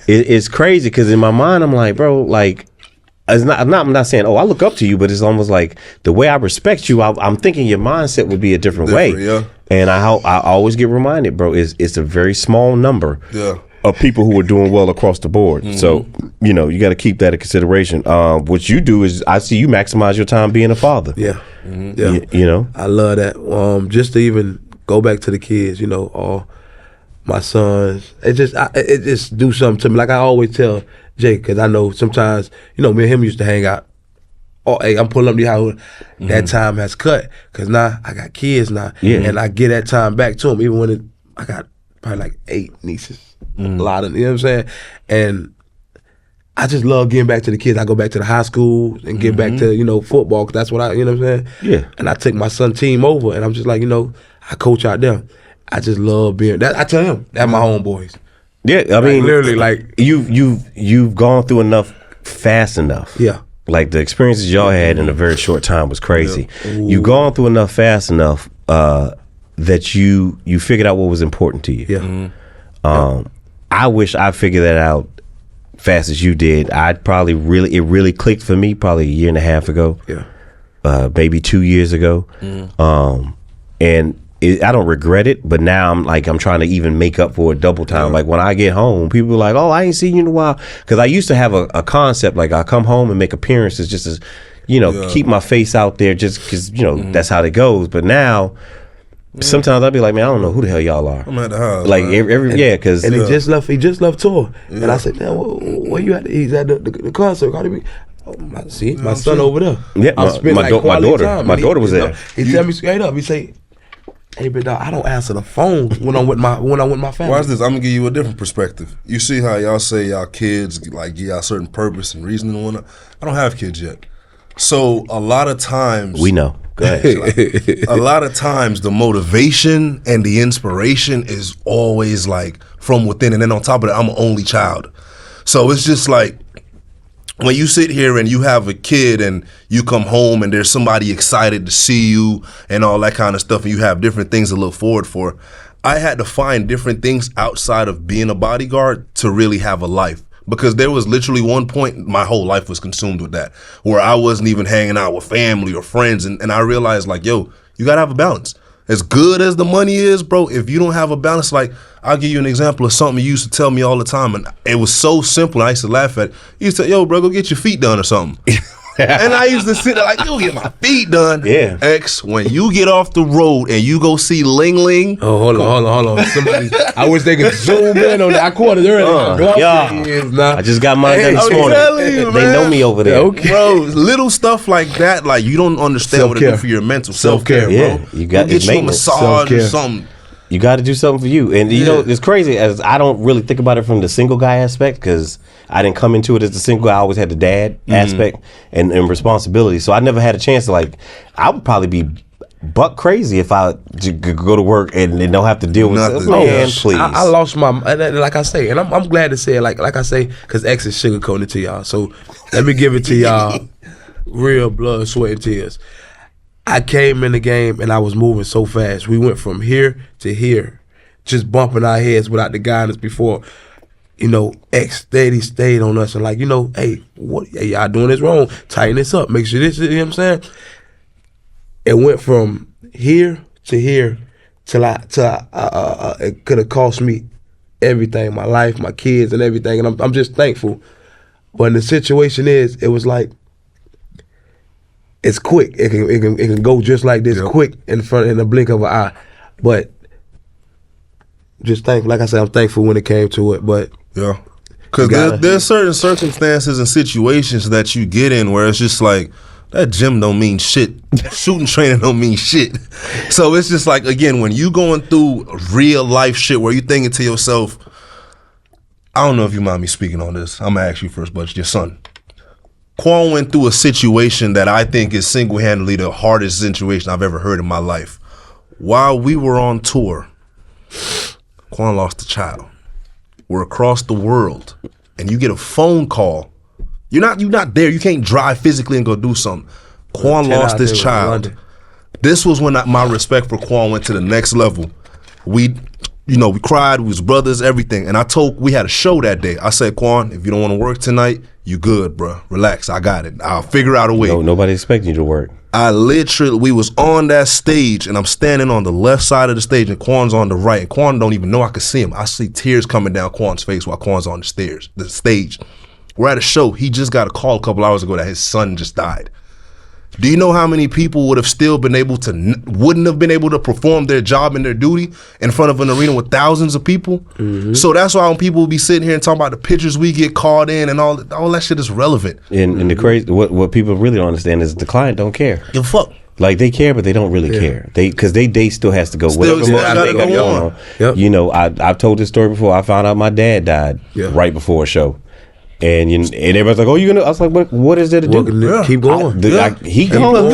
It's crazy because in my mind I'm like, bro, like, I'm not saying, I look up to you, but it's almost like the way I respect you, I'm thinking your mindset would be a different way. Yeah. And I always get reminded, bro, it's a very small number of people who are doing well across the board. So, you got to keep that in consideration. What you do is, I see you maximize your time being a father. Yeah. Yeah. I love that. Just to even go back to the kids, all my sons, it just do something to me. Like I always tell Jake, because I know sometimes, me and him used to hang out. Oh, hey, I'm pulling up the house. That time has cut, because now I got kids now, and I get that time back to them. Even when I got probably like 8 nieces, a lot of, you know what I'm saying? And I just love getting back to the kids. I go back to the high school and get back to football, because that's what I, you know what I'm saying? Yeah. And I take my son team over, and I'm just like, I coach out there. I just love being that. I tell him that's my homeboys. Yeah, I mean, literally, like you've gone through enough fast enough. Yeah. Like the experiences y'all had in a very short time was crazy. Yeah. You've gone through enough fast enough that you figured out what was important to you. Yeah. I wish I figured that out fast as you did. It really clicked for me probably a year and a half ago. Yeah. Maybe 2 years ago. And I don't regret it, but now I'm trying to even make up for it double time. Yeah. Like when I get home, people are like, "Oh, I ain't seen you in a while." Because I used to have a concept like I come home and make appearances just as, keep my face out there just because that's how it goes. But now, sometimes I'll be like, "Man, I don't know who the hell y'all are." I'm at the house. Like because he just left tour, and I said, "Man, where you at?" He's at the concert. How do we? My son over there. Yeah, my daughter was there. He tell me straight up. He say, "Hey, big dog, I don't answer the phone when I'm with my family." Watch this. I'm gonna give you a different perspective. You see how y'all say y'all kids like give y'all certain purpose and reason and whatnot. I don't have kids yet, So a lot of times We know. Go ahead. a lot of times the motivation and the inspiration is always like from within, and then on top of that, I'm an only child. So it's just like when you sit here and you have a kid and you come home and there's somebody excited to see you and all that kind of stuff, and you have different things to look forward for. I had to find different things outside of being a bodyguard to really have a life. Because there was literally one point my whole life was consumed with that, where I wasn't even hanging out with family or friends. And I realized, like, yo, you got to have a balance. As good as the money is, bro, if you don't have a balance, like, I'll give you an example of something you used to tell me all the time. And it was so simple. I used to laugh at it. You used to say, yo, bro, go get your feet done or something. And I used to sit there like, yo, get my feet done. Yeah. X, when you get off the road and you go see Ling Ling. Oh, hold on. Somebody, I wish they could zoom in on that. I caught it earlier. Yeah. I just got mine done this morning. They know me over there. Okay. Bro, little stuff like that, like you don't understand what it do for your mental self-care, Yeah, bro. you got get you a massage Self-care. or something. You got to do something for you. And, you know, it's crazy as I don't really think about it from the single guy aspect because I didn't come into it as the single guy. I always had the dad aspect and responsibility. So I never had a chance to, like, I would probably be buck crazy if I could go to work and don't have to deal with Nothing. Man, please. I lost my, like I say, and I'm glad to say it, like I say, because X is sugarcoating it to y'all. So let me give it to y'all real blood, sweat, and tears. I came in the game and I was moving so fast. We went from here to here, just bumping our heads without the guidance before. You know, X steady stayed on us and like, you know, hey, y'all doing this wrong. Tighten this up. Make sure this, you know what I'm saying? It went from here to here till it could have cost me everything, my life, my kids, and everything. And I'm just thankful. But the situation is, it was like, it's quick. It can go just like this, quick in the blink of an eye. But just thankful. Like I said, I'm thankful when it came to it. But yeah, because there's certain circumstances and situations that you get in where it's just like that gym don't mean shit. Shooting training don't mean shit. So it's just like, again, when you going through real life shit where you thinking to yourself, I don't know if you mind me speaking on this. I'm gonna ask you first, but it's your son. Quan went through a situation that I think is single-handedly the hardest situation I've ever heard in my life. While we were on tour, Quan lost a child. We're across the world, and you get a phone call. You're not there. You can't drive physically and go do something. Quan lost this child. This was when my respect for Quan went to the next level. We cried. We was brothers, everything. And we had a show that day. I said, Quan, if you don't want to work tonight, you good, bro. Relax. I got it. I'll figure out a way. No, nobody expecting you to work. We was on that stage, and I'm standing on the left side of the stage, and Quan's on the right. And Quan don't even know I could see him. I see tears coming down Quan's face while Quan's on the stage. We're at a show. He just got a call a couple hours ago that his son just died. Do you know how many people wouldn't have been able to perform their job and their duty in front of an arena with thousands of people? Mm-hmm. So that's why when people will be sitting here and talking about the pictures we get called in and all that shit is relevant. And the crazy, what people really don't understand is the client don't care. Give a fuck. Like they care, but they don't really care. Because they day still has to go. Whatever they got going on. Yep. You know, I've told this story before. I found out my dad died right before a show. And everybody's like, "Oh, you gonna?" I was like, "What is there to do?" Keep going. He gone.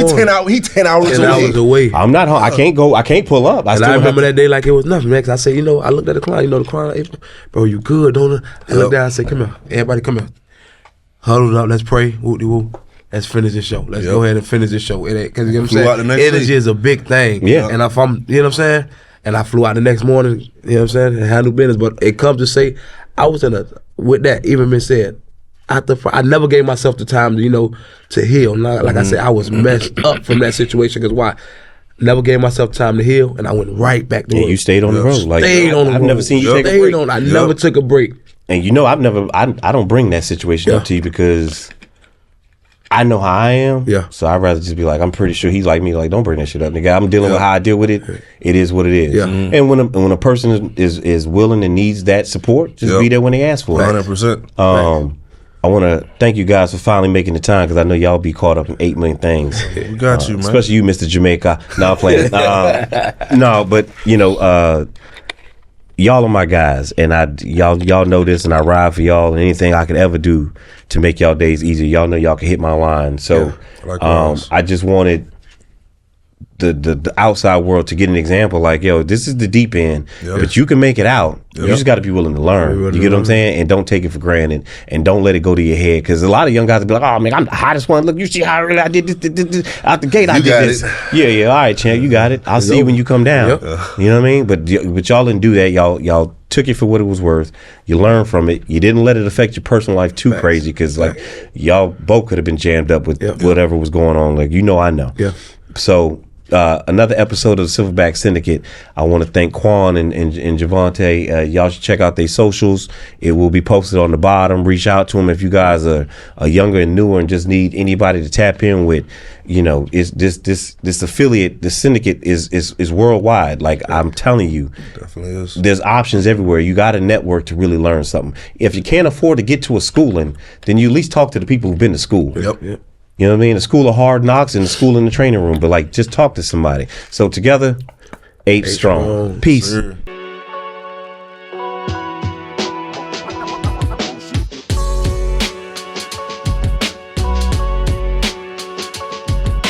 We 10 hours away. I'm not home. I can't go. I can't pull up. I remember that day like it was nothing. Next, I said, I looked at the client. The client, hey, bro, you good, don't I? I looked at. I said, come here, everybody, come here. Huddled up. Let's pray. Woo-de-woo. Let's finish this show. Let's go ahead and finish this show. Because you know what I'm saying, energy is a big thing. Yeah. And if I'm, you know what I'm saying, and I flew out the next morning, you know what I'm saying, and handle business. But it comes to say, I was with that, even been said, I never gave myself the time to heal. Like I said, I was messed up from that situation because why? Never gave myself time to heal, and I went right back to work. You stayed on the road. Like I've never seen you take a break. I never took a break. And I don't bring that situation up to you because I know how I am. Yeah. So I'd rather just be like, I'm pretty sure he's like me. Like, don't bring that shit up, nigga. I'm dealing with how I deal with it. It is what it is. Yeah. And when a person is willing and needs that support, just be there when they ask for it. 100%. I want to thank you guys for finally making the time because I know y'all be caught up in 8 million things. We got you, man. Especially you, Mr. Jamaica. No, I'm playing. No, but y'all are my guys, and y'all know this, and I ride for y'all, and anything I could ever do to make y'all days easier, y'all know y'all can hit my line. So I just wanted the outside world to get an example, like, yo, this is the deep end, but you can make it out. You just got to be willing to learn. You get what I'm saying? And don't take it for granted, and don't let it go to your head, because a lot of young guys will be like, oh man, I'm the hottest one. Look, you see how I did this out the gate. I did this. Yeah, all right, champ, you got it. I'll see you when you come down. You know what I mean? But y'all didn't do that. Y'all took it for what it was worth. You learned from it. You didn't let it affect your personal life too crazy, because like y'all both could have been jammed up with whatever was going on. Like, I know. So another episode of the Silverback Syndicate. I want to thank Quan and Javante. Y'all should check out their socials. It will be posted on the bottom. Reach out to them if you guys are younger and newer and just need anybody to tap in with. It's this affiliate, the syndicate is worldwide. Like, I'm telling you, it definitely is. There's options everywhere. You got a network to really learn something. If you can't afford to get to a schooling, then you at least talk to the people who've been to school. Yep. You know what I mean? The school of hard knocks and the school in the training room. But like, just talk to somebody. So together, 8 strong. Peace. Sir.